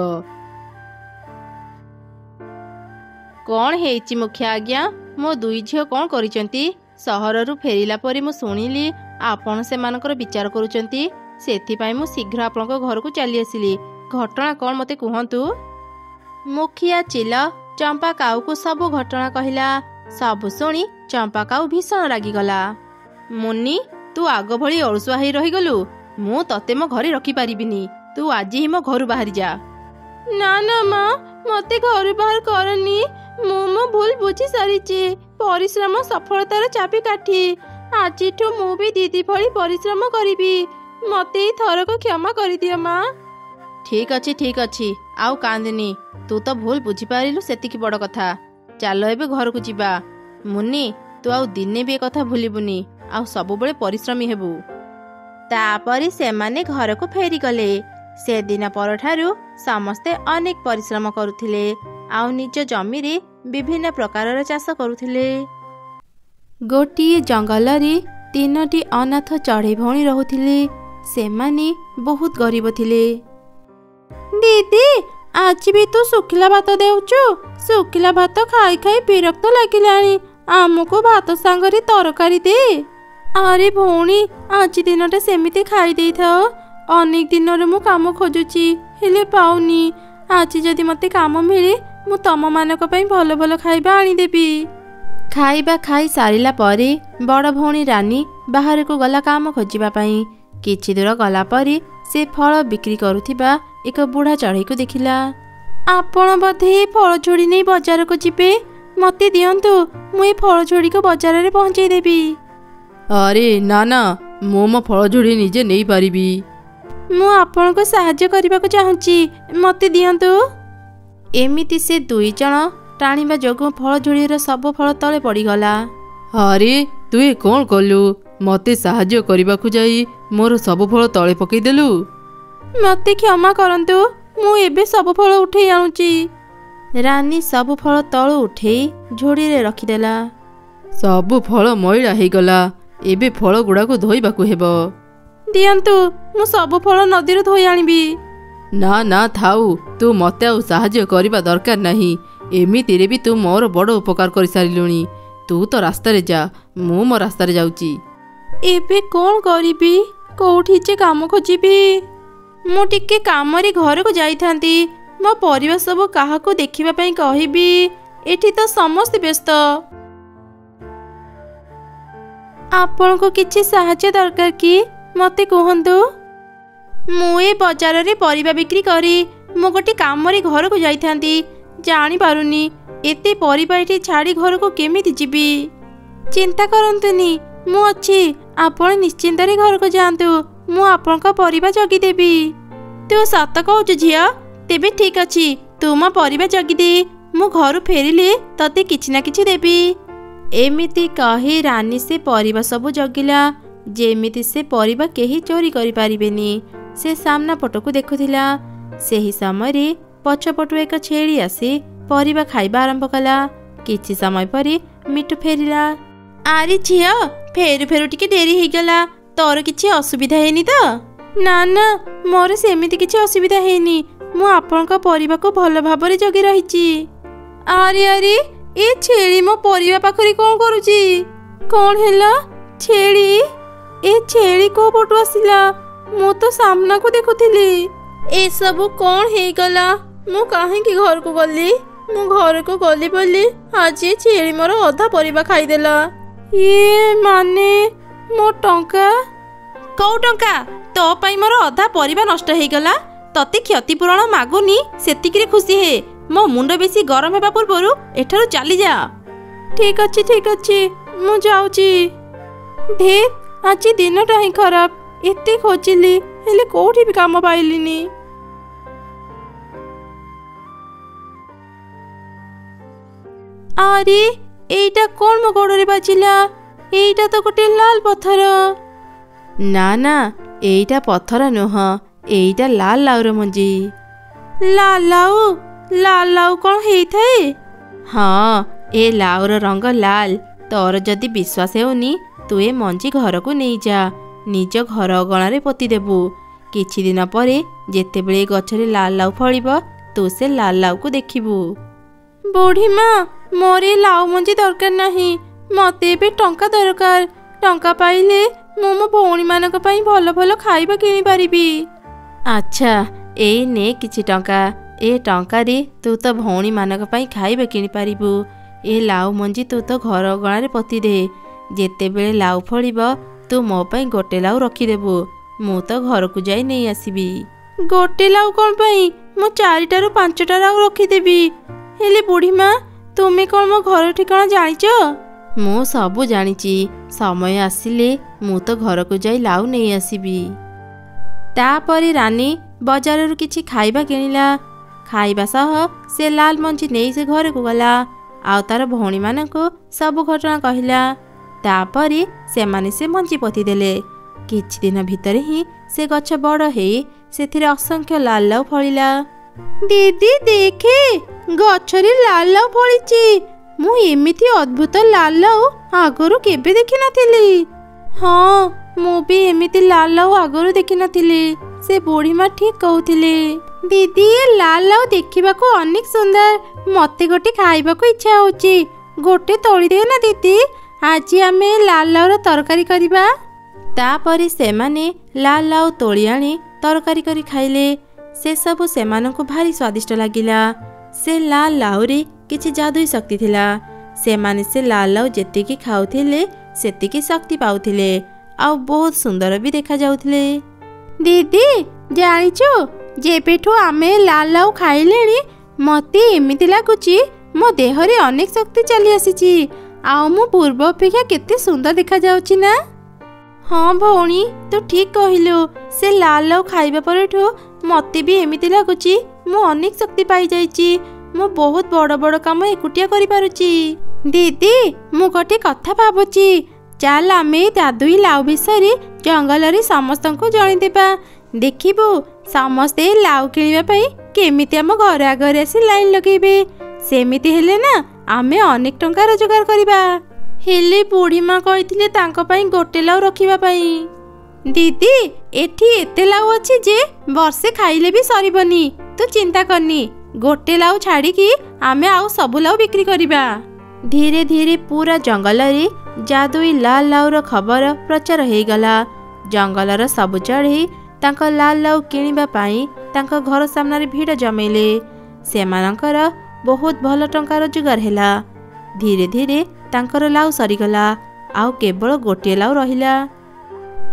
କଣ ହେଇଛି ମୁଖିଆ ଆଜ୍ଞା? ମୋ 2 ଝିଅ କଣ କରିଛନ୍ତି? ସହରରୁ ଫେରିଲା ପରେ ମୁଁ ଶୁଣିଲି ଆପଣ ସେମାନଙ୍କର ବିଚାର କରୁଛନ୍ତି। ସେଥିପାଇଁ ମୁଁ ଶୀଘ୍ର ଆପଣଙ୍କ ଘରକୁ ଚାଲି ଆସିଲି। ଘଟଣା କଣ ମୋତେ କୁହନ୍ତୁ। ମୁଖିଆ ଚିଲ ଚମ୍ପା କାଉକୁ ସବୁ ଘଟଣା କହିଲା। ସବୁ ଶୁଣି ଚମ୍ପା କାଉ ଭୀଷଣ ରାଗିଗଲା। ମୁନି, ତୁ ଆଗ ଭଳି ଅଳସୁଆ ହେଇ ରହିଗଲୁ। ମୁଁ ତତେ ମୋ ଘରେ ରଖିପାରିବିନି। ତୁ ଆଜି ହିଁ ମୋ ଘରୁ ବାହାରି ଯା। ନା ନା ମା, ମତେ ଘରୁ ବାହାର କରନି। ମୁଁ ମୋ ଭୁଲ ବୁଝି ସାରିଛି। ପରିଶ୍ରମ ସଫଳତାର ଚାବିକାଠି। ଆଜିଠୁ ମୁଁ ବି ଦିଦି ଭଳି ପରିଶ୍ରମ କରିବି। ମତେ ଏଇ ଥରକ କ୍ଷମା କରିଦିଅ ମା। ଠିକ୍ ଅଛି, ଆଉ କାନ୍ଦିନି। ତୁ ତ ଭୁଲ ବୁଝିପାରିଲୁ, ସେତିକି ବଡ଼ କଥା। ଚାଲ ଏବେ ଘରକୁ ଯିବା। ମୁନି, ତୁ ଆଉ ଦିନେ ବି ଏ କଥା ଭୁଲିବୁନି। ଆଉ ସବୁବେଳେ ପରିଶ୍ରମୀ ହେବୁ। ତାପରେ ସେମାନେ ଘରକୁ ଫେରିଗଲେ। ସେଦିନ ପରଠାରୁ ସମସ୍ତେ ଅନେକ ପରିଶ୍ରମ କରୁଥିଲେ ଆଉ ନିଜ ଜମିରେ ବିଭିନ୍ନ ପ୍ରକାରର ଚାଷ କରୁଥିଲେ। ଗୋଟିଏ ଜଙ୍ଗଲରେ 3ଟି ଅନାଥ ଚଢ଼େଇ ଭଉଣୀ ରହୁଥିଲେ। ସେମାନେ ବହୁତ ଗରିବ ଥିଲେ। ଦିଦି, ଆଜି ବି ତୁ ଶୁଖିଲା ଭାତ ଦେଉଛୁ? ଶୁଖିଲା ଭାତ ଖାଇ ଖାଇ ବିରକ୍ତ ଲାଗିଲାଣି। ଆମକୁ ଭାତ ସାଙ୍ଗରେ ତରକାରୀ ଦେ। ଆରେ ଭଉଣୀ, ଆଜି ଦିନଟା ସେମିତି ଖାଇ ଦେଇଥାଅ। ଅନେକ ଦିନରୁ ମୁଁ କାମ ଖୋଜୁଛି, ହେଲେ ପାଉନି। ଆଜି ଯଦି ମୋତେ କାମ ମିଳେ, ମୁଁ ତମମାନଙ୍କ ପାଇଁ ଭଲ ଭଲ ଖାଇବା ଆଣିଦେବି। ଖାଇବା ଖାଇ ସାରିଲା ପରେ ବଡ଼ ଭଉଣୀ ରାନୀ ବାହାରକୁ ଗଲା କାମ ଖୋଜିବା ପାଇଁ। କିଛି ଦୂର ଗଲା ପରେ ସେ ଫଳ ବିକ୍ରି କରୁଥିବା ଏକ ବୁଢ଼ା ଚଢ଼େଇକୁ ଦେଖିଲା। ଆପଣ ବୋଧେ ଫଳ ଝୋଡ଼ି ନେଇ ବଜାରକୁ ଯିବେ? ମୋତେ ଦିଅନ୍ତୁ, ମୁଁ ଏ ଫଳ ଝୋଡ଼ିକୁ ବଜାରରେ ପହଞ୍ଚାଇ ଦେବି। ଆରେ ନା ନା, ମୁଁ ମୋ ଫଳ ଝୋଡ଼ି ନିଜେ ନେଇପାରିବି। ମୁଁ ଆପଣଙ୍କୁ ସାହାଯ୍ୟ କରିବାକୁ ଚାହୁଁଛି, ମୋତେ ଦିଅନ୍ତୁ। ଏମିତି ସେ 2 ଜଣ ଟାଣିବା ଯୋଗୁଁ ଫଳ ଝୋଡ଼ିର ସବୁ ଫଳ ତଳେ ପଡ଼ିଗଲା। ଆରେ ତୁ ଏ କ'ଣ କଲୁ? ମୋତେ ସାହାଯ୍ୟ କରିବାକୁ ଯାଇ ମୋର ସବୁ ଫଳ ତଳେ ପକେଇଦେଲୁ। ମୋତେ କ୍ଷମା କରନ୍ତୁ, ମୁଁ ଏବେ ସବୁ ଫଳ ଉଠେଇ ଆଣୁଛି। ରାନୀ ସବୁ ଫଳ ତଳୁ ଉଠେଇ ଝୋଡ଼ିରେ ରଖିଦେଲା। ସବୁ ଫଳ ମଇଳା ହେଇଗଲା। ଏବେ ଫଳ ଗୁଡ଼ାକୁ ଧୋଇବାକୁ ହେବ। ଦିଅନ୍ତୁ, ମୁଁ ସବୁ ଫଳ ନଦୀରୁ ଧୋଇ ଆଣିବି। ନା ନା ଥାଉ, ତୁ ମୋତେ ଆଉ ସାହାଯ୍ୟ କରିବା ଦରକାର ନାହିଁ। ଏମିତିରେ ବି ତୁ ମୋର ବଡ଼ ଉପକାର କରିସାରିଲୁଣି। ତୁ ତ ରାସ୍ତାରେ ଯା, ମୁଁ ମୋ ରାସ୍ତାରେ ଯାଉଛି। ଏବେ କ'ଣ କରିବି? କୋଉଠି ଯେ କାମ ଖୋଜିବି? ମୁଁ ଟିକେ କାମରେ ଘରକୁ ଯାଇଥାନ୍ତି। ମୋ ପରିବାର ସବୁ କାହାକୁ ଦେଖିବା ପାଇଁ କହିବି? ଏଠି ତ ସମସ୍ତେ ବ୍ୟସ୍ତ। ଆପଣଙ୍କୁ କିଛି ସାହାଯ୍ୟ ଦରକାର କି? ମୋତେ କୁହନ୍ତୁ। ମୁଁ ଏ ବଜାରରେ ପରିବା ବିକ୍ରି କରି ମୁଁ ଗୋଟେ କାମରେ ଘରକୁ ଯାଇଥାନ୍ତି। ଜାଣିପାରୁନି ଏତେ ପରିବା ଏଠି ଛାଡ଼ି ଘରକୁ କେମିତି ଯିବି। ଚିନ୍ତା କରନ୍ତୁନି, ମୁଁ ଅଛି। ଆପଣ ନିଶ୍ଚିନ୍ତରେ ଘରକୁ ଯାଆନ୍ତୁ। ମୁଁ ଆପଣଙ୍କ ପରିବା ଜଗିଦେବି। ତୁ ସତ କହୁଛୁ ଝିଅ? ତେବେ ଠିକ୍ ଅଛି, ତୁ ମୋ ପରିବା ଜଗିଦେ। ମୁଁ ଘରୁ ଫେରିଲେ ତତେ କିଛି ନା କିଛି ଦେବି। ଏମିତି କହି ରାନୀ ସେ ପରିବା ସବୁ ଜଗିଲା, ଯେମିତି ସେ ପରିବା କେହି ଚୋରି କରିପାରିବେନି। ସେ ସାମ୍ନା ପଟକୁ ଦେଖୁଥିଲା। ସେହି ସମୟରେ ପଛପଟୁ ଏକ ଛେଳି ଆସି ପରିବା ଖାଇବା ଆରମ୍ଭ କଲା। କିଛି ସମୟ ପରେ ମିଟୁ ଫେରିଲା। ଆରେ ଝିଅ, ଫେରୁ ଫେରୁ ଟିକେ ଡେରି ହେଇଗଲା। ତୋର କିଛି ଅସୁବିଧା ହେଇନି ତ? ନା ନା, ମୋର ସେମିତି କିଛି ଅସୁବିଧା ହେଇନି। ମୁଁ ଆପଣଙ୍କ ପରିବାକୁ ଭଲ ଭାବରେ ଜଗି ରହିଛି। ଆରେ ଆରେ, ଏ ଛେଳି ମୋ ପରିବା ପାଖରେ କ'ଣ କରୁଛି? କ'ଣ ହେଲା? ଛେଳି? ଏ ଛେଳି କୋଉ ପଟୁ ଆସିଲା? ମୁଁ ତ ସାମ୍ନାକୁ ଦେଖୁଥିଲି। ଏସବୁ କ'ଣ ହେଇଗଲା? ମୁଁ କାହିଁକି ଘରକୁ ଗଲି? ମୁଁ ଘରକୁ ଗଲି ବୋଲି ଆଜି ଛେଳି ମୋର ଅଧା ପରିବା ଖାଇଦେଲା। ଇଏ ମାନେ ମୋ ଟଙ୍କା? କୋଉ ଟଙ୍କା? ତୋ ପାଇଁ ମୋର ଅଧା ପରିବା ନଷ୍ଟ ହେଇଗଲା। ତତେ କ୍ଷତିପୂରଣ ମାଗୁନି, ସେତିକିରେ ଖୁସି ହେ। ମୋ ମୁଣ୍ଡ ବେଶୀ ଗରମ ହେବା ପୂର୍ବରୁ ଏଠାରୁ ଚାଲିଯା। ଠିକ୍ ଅଛି, ମୁଁ ଯାଉଛି। ଧେତ୍, ଆଜି ଦିନଟା ହିଁ ଖରାପ। ଏତେ ଖୋଜିଲି, ହେଲେ କୋଉଠି ବି କାମ ପାଇଲିନି। ଆରେ ଏଇଟା କ'ଣ ମୋ ଗୋଡ଼ରେ ବାଜିଲା? ଏଇଟା ତ ଗୋଟେ ଲାଲ ପଥର। ନା ନା, ଏଇଟା ପଥର ନୁହଁ, ଏଇଟା ଲାଲ ଲାଉର ମଞ୍ଜି। ଲାଲ ଲାଉ କ'ଣ ହେଇଥାଏ? ହଁ, ଏ ଲାଉର ରଙ୍ଗ ଲାଲ। ତୋର ଯଦି ବିଶ୍ୱାସ ହେଉନି, ତୁ ଏ ମଞ୍ଜି ଘରକୁ ନେଇଯା। ନିଜ ଘର ଅଗଣାରେ ପୋତିଦେବୁ। କିଛି ଦିନ ପରେ ଯେତେବେଳେ ଗଛରେ ଲାଲ ଲାଉ ଫଳିବ, ତୁ ସେ ଲାଲ ଲାଉକୁ ଦେଖିବୁ। ବୁଢ଼ୀମା, ମୋର ଏ ଲାଉ ମଞ୍ଜି ଦରକାର ନାହିଁ। ମୋତେ ଏବେ ଟଙ୍କା ଦରକାର। ଟଙ୍କା ପାଇଲେ ମୁଁ ମୋ ଭଉଣୀମାନଙ୍କ ପାଇଁ ଭଲ ଭଲ ଖାଇବା କିଣିପାରିବି। ଆଚ୍ଛା, ଏଇ ନେ କିଛି ଟଙ୍କା। ଏ ଟଙ୍କାରେ ତୁ ତ ଭଉଣୀମାନଙ୍କ ପାଇଁ ଖାଇବା କିଣିପାରିବୁ। ଏ ଲାଉ ମଞ୍ଜି ତୁ ତ ଘର ଅଗଣାରେ ପୋତି ଦେ। ଯେତେବେଳେ ଲାଉ ଫଳିବ, तू मो पाई गोटे लाउ रखिदेबु मु तो घर को जाई नहीं आसीबी। गोटे लाउ कौन पाई मु 4टारू 5टा लाउ रखिदेबी। हेले बुढ़ी माँ तुमे कौन मो घर ठिकाना जानिच? मु सबू जानिची समय आसिले मु तो घर को जाई लाउ नहीं आसीबी। तापरे रानी बजाररू किछि खाइबा किनिला। खाइबा सह से लाल मंजी नहीं से घर को गला आउ तार भौणी मानको सब घटना कहला। तापरे से माने से मंजी पति देले। किछि दिन भितर ही से गछ बड़ हेई सेथिरे असंख्य लाल लाउ फलिला। दीदी देखे गछरे लाल लाउ फलिची। मु एमिति अद्भुत लाल लाउ आगरू केबे देखि नथिली। हाँ मु भी एमिति लाल लाउ आगरू देखि नथिली। से बुढ़ी माँ ठीक कहूथिले। दीदी ये लाल लाउ देखिबाको अनेक सुंदर। मते गोटे खाइबाको इच्छा होची। गोटे तोड़ी दे ना दीदी आज आमे लाल लाउर तरकारी करिबा। तापरे सेमाने लाल लाउ तोड़ी आनी तरकारी करी खाइले। से सबु सेमानंकु भारी स्वादिष्ट लागिला। से लाल लाउरे किछि जादुई शक्ति थिला। सेमाने से लाल लाउ जेतिकी खाउथिले सेतिकी शक्ति पाउथिले आउ बहुत सुंदर भी देखा जाउथिले। दीदी जानिचो जेबेठू आमे लाल लाउ खाइलेनी मते एमिति लागुची मो देहरे अनेक शक्ति चली आसीची आउ मु पूर्व अपेक्षा केते सुंदर देखा जाउची ना। हाँ भौणी तू ठीक कहिलु। से लाल लाउ खाइबा परेठू मते भी एमिति लागुची मु अनेक शक्ति पाई जाइची। मु बहुत बड़ बड़ काम एकुटिया करि पारुची। दीदी मु गोटे कथा भाबुची चाल आमे जादुई लाउ विषय जंगल रे समस्तंको जणी देबा। देखिबु समस्ते लाउ किनिबा पई केमिति हम घर आगरे आसी लाइन लगेबे। सेमिति हेले ना आमे अनेक टंका रोजगार करिबा। हेले बुढ़ी माँ कहिथिले तांको पई गोटे लाउ रखिबा पई। दीदी एठी एते लाउ अछि जे वर्षे खाइले भी सरिबनी। तू चिंता करनी गोटे लाउ छाड़ी की आमे आउ सब लाउ बिक्री करिबा। धीरे धीरे पूरा जंगल रे जादुई लाल लाउर खबर प्रचार हो गला। जंगलर सबु चढ़ी तांको लाल लाउ किनिबा पाई तांको घर सामने भीड़ जमेले। सेमानकर बहुत भल टंका रोजगार हैला। धीरे धीरे तांकर लाउ सरीगला आउ केवल गोटे लाउ रहिला।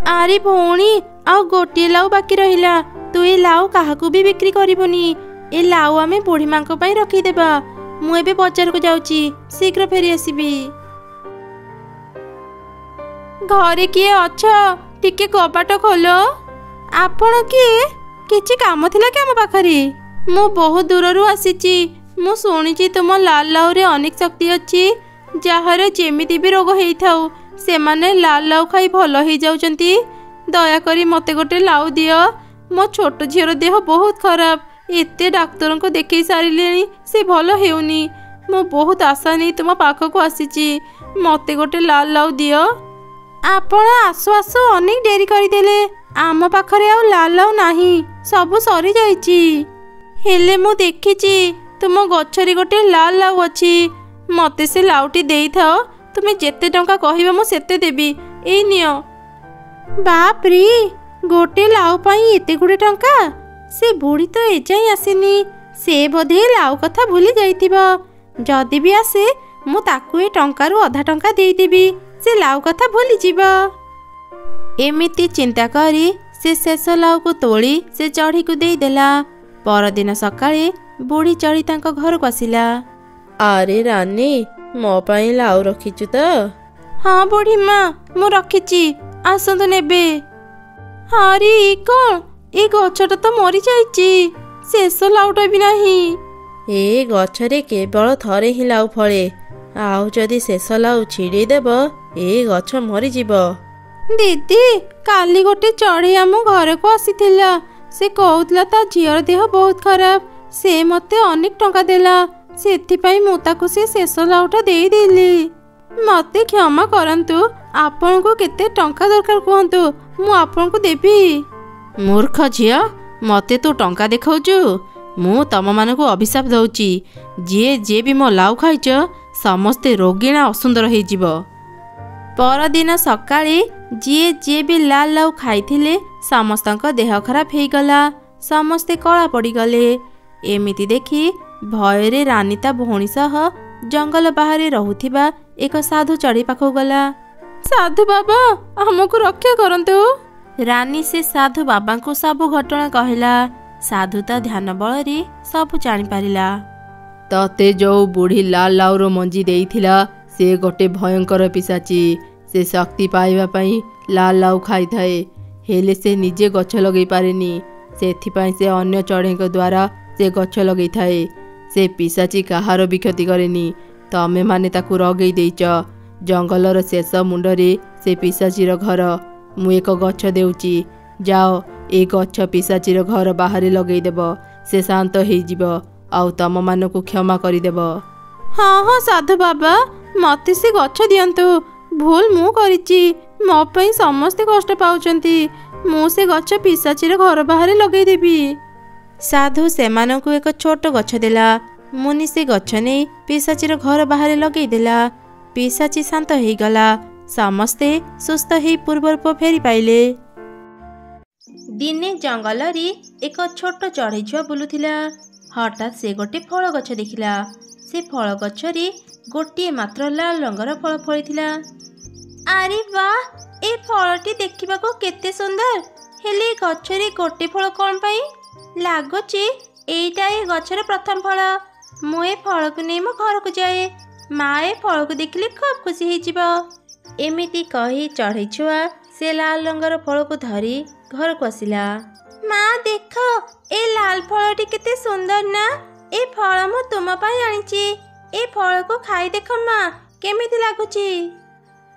आरे भौणी आउ गोटे लाउ बाकी रहिला। तू ए लाउ काहाकू भी बिक्री करिबनी। ए लाउ आमे बुढ़ी मांको पाई रखी देबा। मु एबे बाजार को जाउची शीघ्र फेरी आसीबी। घरे किए अछ टिके कपाट खोलो। आपण किए किछि काम थिला के हम पाखरी? मु बहुत दूररू आसीची। मु सुनिची तुम लाल लाउ रे अनेक शक्ति अछि। जाहार जेमिति भी रोग हेई थाउ से माने लाल लाउ खाई भलो हेई जाउचंती। दया करी मते गोटे लाउ दियो। मो छोट झियर देह बहुत खराब। एते डाक्टर को देखई सारिलेनी से भलो हेउनी। मु बहुत आशा नहीं तुम पाखक आसीची। मते गोटे लाल लाउ दियो। आपण आसु आसु अनेक डेरी करदेले। आम पाखरे आउ लाल लाउ नाही सबु सरी जाइची। हेले मु देखिची तुम गछरे गोटे लाल लाउ अछि। मते से लाउटी देई थाओ। तुमे जेते टंका कहिबा मु सेते देबी। एई नियो। बाप रे गोटे लाउ पाई एते गुडे टंका। से बुढ़ी तो एजाई आसीनी। से बोधे लाउ कथा भूली जाइथिबो। जदि भी आसे मु ताकू ए टंकारु अधा टंका देई देबी। से लाउ कथा भूली जीवो। एमिति चिंता करी से शेष लाउ को तोड़ी से चढ़ी को देई देला। परदिन सकाळे बुढ़ी चढ़ी तांको घर को आसिला। आरे रानी मो पाई लाउ रखिचु तो? हाँ बुढ़ी माँ मु रखिची आसंतु नेबे। हारी कौन ए गछटा तो मरी जाइची। शेष लाउटा भी नाही। ए गछरे केवल थरे ही लाउ फळे। आउ जदि शेष लाउ छिड़ी देब ए गछ मरी जीवो। दीदी काली गोटे चढ़ी आम घर को आसीथिला। से कहूतला ता झियर देह बहुत खराब। से मते अनेक टंका देला। सेथिपाई मु ताकू से शेष लाउटा देई देली। मते क्षमा करंतु आपण को केते टंका दरकार कहंतु मु आपण को देबी। मूर्ख झिया मते तू टंका देखाउचु। मु तम मानकु अभिशाप दउची जे भी मो लाउ खाइच समस्ते रोगिणा असुंदर हेई जीवो। परदिन सकाळे जे भी लाल लाउ खाइथिले समस्तक देह खराब हेई गला। समस्ते कला पड़ी गले। एमिति देखी भयरे रानी ता भौणी सह जंगल बाहरे रहुथिबा एक साधु चढ़ी पाखु गला। ସାଧୁ ବାବା ଆମକୁ ରକ୍ଷା କରନ୍ତୁ। ରାନୀ ସେ ସାଧୁ ବାବାଙ୍କୁ ସବୁ ଘଟଣା କହିଲା। ସାଧୁ ତା ଧ୍ୟାନ ବଳରେ ସବୁ ଜାଣିପାରିଲା। ତତେ ଯୋଉ ବୁଢ଼ୀ ଲାଲ ଲାଉର ମଞ୍ଜି ଦେଇଥିଲା ସେ ଗୋଟେ ଭୟଙ୍କର ପିଶାଚି। ସେ ଶକ୍ତି ପାଇବା ପାଇଁ ଲାଲ ଲାଉ ଖାଇଥାଏ, ହେଲେ ସେ ନିଜେ ଗଛ ଲଗେଇ ପାରେନି। ସେଥିପାଇଁ ସେ ଅନ୍ୟ ଚଢ଼େଇଙ୍କ ଦ୍ୱାରା ସେ ଗଛ ଲଗେଇଥାଏ। ସେ ପିଶାଚି କାହାର ବି କ୍ଷତି କରେନି। ତମେମାନେ ତାକୁ ରଗେଇ ଦେଇଛ। ଜଙ୍ଗଲର ଶେଷ ମୁଣ୍ଡରେ ସେ ପିଶାଚିର ଘର। ମୁଁ ଏକ ଗଛ ଦେଉଛି, ଯାଅ ଏ ଗଛ ପିଶାଚିର ଘର ବାହାରେ ଲଗେଇଦେବ। ସେ ଶାନ୍ତ ହେଇଯିବ ଆଉ ତମମାନଙ୍କୁ କ୍ଷମା କରିଦେବ। ହଁ ହଁ ସାଧୁ ବାବା, ମତେ ସେ ଗଛ ଦିଅନ୍ତୁ। ଭୁଲ ମୁଁ କରିଛି, ମୋ ପାଇଁ ସମସ୍ତେ କଷ୍ଟ ପାଉଛନ୍ତି। ମୁଁ ସେ ଗଛ ପିଶାଚିର ଘର ବାହାରେ ଲଗେଇଦେବି। ସାଧୁ ସେମାନଙ୍କୁ ଏକ ଛୋଟ ଗଛ ଦେଲା। ମୁନି ସେ ଗଛ ନେଇ ପିଶାଚିର ଘର ବାହାରେ ଲଗେଇଦେଲା। ପିଶାଚି ଶାନ୍ତ ହେଇଗଲା। ସମସ୍ତେ ସୁସ୍ଥ ହେଇ ପୂର୍ବ ରୂପ ଫେରି ପାଇଲେ। ଦିନେ ଜଙ୍ଗଲରେ ଏକ ଛୋଟ ଚଢ଼େଇ ଛୁଆ ବୁଲୁଥିଲା। ହଠାତ୍ ସେ ଗୋଟେ ଫଳ ଗଛ ଦେଖିଲା। ସେ ଫଳ ଗଛରେ ଗୋଟିଏ ମାତ୍ର ଲାଲ ରଙ୍ଗର ଫଳ ଫଳିଥିଲା। ଆରେ ବା, ଏ ଫଳଟି ଦେଖିବାକୁ କେତେ ସୁନ୍ଦର, ହେଲେ ଗଛରେ ଗୋଟେ ଫଳ କ'ଣ ପାଇଁ? ଲାଗୁଛି ଏଇଟା ଏ ଗଛର ପ୍ରଥମ ଫଳ। ମୁଁ ଏ ଫଳକୁ ନେଇ ମୋ ଘରକୁ ଯାଏ। ମା ଏ ଫଳକୁ ଦେଖିଲେ ଖୁବ୍ ଖୁସି ହେଇଯିବ। ଏମିତି କହି ଚଢ଼େଇ ଛୁଆ ସେ ଲାଲ ରଙ୍ଗର ଫଳକୁ ଧରି ଘରକୁ ଆସିଲା। ମା ଦେଖ, ଏ ଲାଲ ଫଳଟି କେତେ ସୁନ୍ଦର ନା? ଏ ଫଳ ମୁଁ ତୁମ ପାଇଁ ଆଣିଛି। ଏ ଫଳକୁ ଖାଇ ଦେଖ ମା, କେମିତି ଲାଗୁଛି?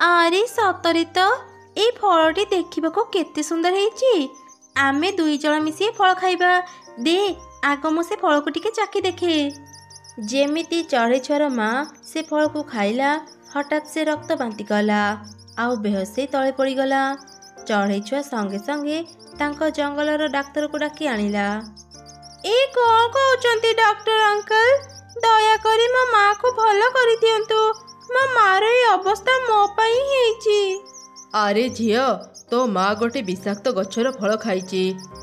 ଆରେ ସତରେ ତ, ଏ ଫଳଟି ଦେଖିବାକୁ କେତେ ସୁନ୍ଦର ହେଇଛି। ଆମେ ଦୁଇ ଜଣ ମିଶି ଏ ଫଳ ଖାଇବା। ଦେ ଆଗ ମୁଁ ସେ ଫଳକୁ ଟିକେ ଚାଖି ଦେଖେ। ଯେମିତି ଚଢ଼େଇ ଛୁଆର ମା ସେ ଫଳକୁ ଖାଇଲା, ହଠାତ୍ ସେ ରକ୍ତ ବାନ୍ତି କଲା ଆଉ ବେହୋସ ହେଇ ତଳେ ପଡ଼ିଗଲା। ଚଢ଼େଇ ଛୁଆ ସଙ୍ଗେ ସଙ୍ଗେ ତାଙ୍କ ଜଙ୍ଗଲର ଡାକ୍ତରକୁ ଡାକି ଆଣିଲା। ଏ କ'ଣ କହୁଛନ୍ତି ଡକ୍ଟର ଅଙ୍କଲ? ଦୟାକରି ମୋ ମାଆକୁ ଭଲ କରିଦିଅନ୍ତୁ। ମୋ ମାଆର ଏ ଅବସ୍ଥା ମୋ ପାଇଁ ହେଇଛି। ଆରେ ଝିଅ, ତୋ ମା ଗୋଟେ ବିଷାକ୍ତ ଗଛର ଫଳ ଖାଇଛି।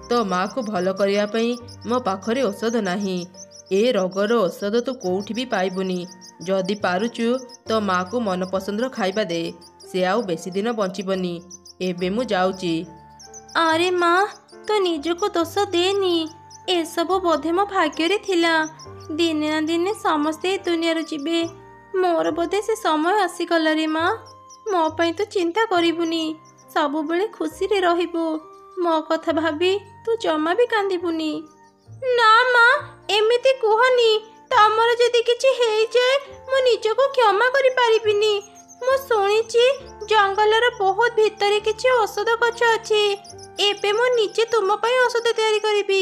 ତୋ ମାକୁ ଭଲ କରିବା ପାଇଁ ମୋ ପାଖରେ ଔଷଧ ନାହିଁ। ଏ ରୋଗର ଔଷଧ ତୁ କୋଉଠି ବି ପାଇବୁନି। ଯଦି ପାରୁଛୁ ତୋ ମାକୁ ମନପସନ୍ଦର ଖାଇବା ଦେ। ସେ ଆଉ ବେଶୀ ଦିନ ବଞ୍ଚିବନି। ଏବେ ମୁଁ ଯାଉଛି। ଆରେ ମା, ତୁ ନିଜକୁ ଦୋଷ ଦେନି। ଏସବୁ ବୋଧେ ମୋ ଭାଗ୍ୟରେ ଥିଲା। ଦିନେ ନା ଦିନେ ସମସ୍ତେ ଏ ଦୁନିଆରୁ ଯିବେ। ମୋର ବୋଧେ ସେ ସମୟ ଆସିଗଲା ରେ ମା। ମୋ ପାଇଁ ତୁ ଚିନ୍ତା କରିବୁନି, ସବୁବେଳେ ଖୁସିରେ ରହିବୁ। ମୋ କଥା ଭାବି ତୁ ଜମା ବି କାନ୍ଦିବୁନି। ନା ମା, ଏମିତି କୁହନି। ତମର ଯଦି କିଛି ହେଇଯାଏ ମୁଁ ନିଜକୁ କ୍ଷମା କରିପାରିବିନି। ମୁଁ ଶୁଣିଛି ଜଙ୍ଗଲର ବହୁତ ଭିତରେ କିଛି ଔଷଧ ଗଛ ଅଛି। ଏବେ ମୁଁ ନିଜେ ତୁମ ପାଇଁ ଔଷଧ ତିଆରି କରିବି।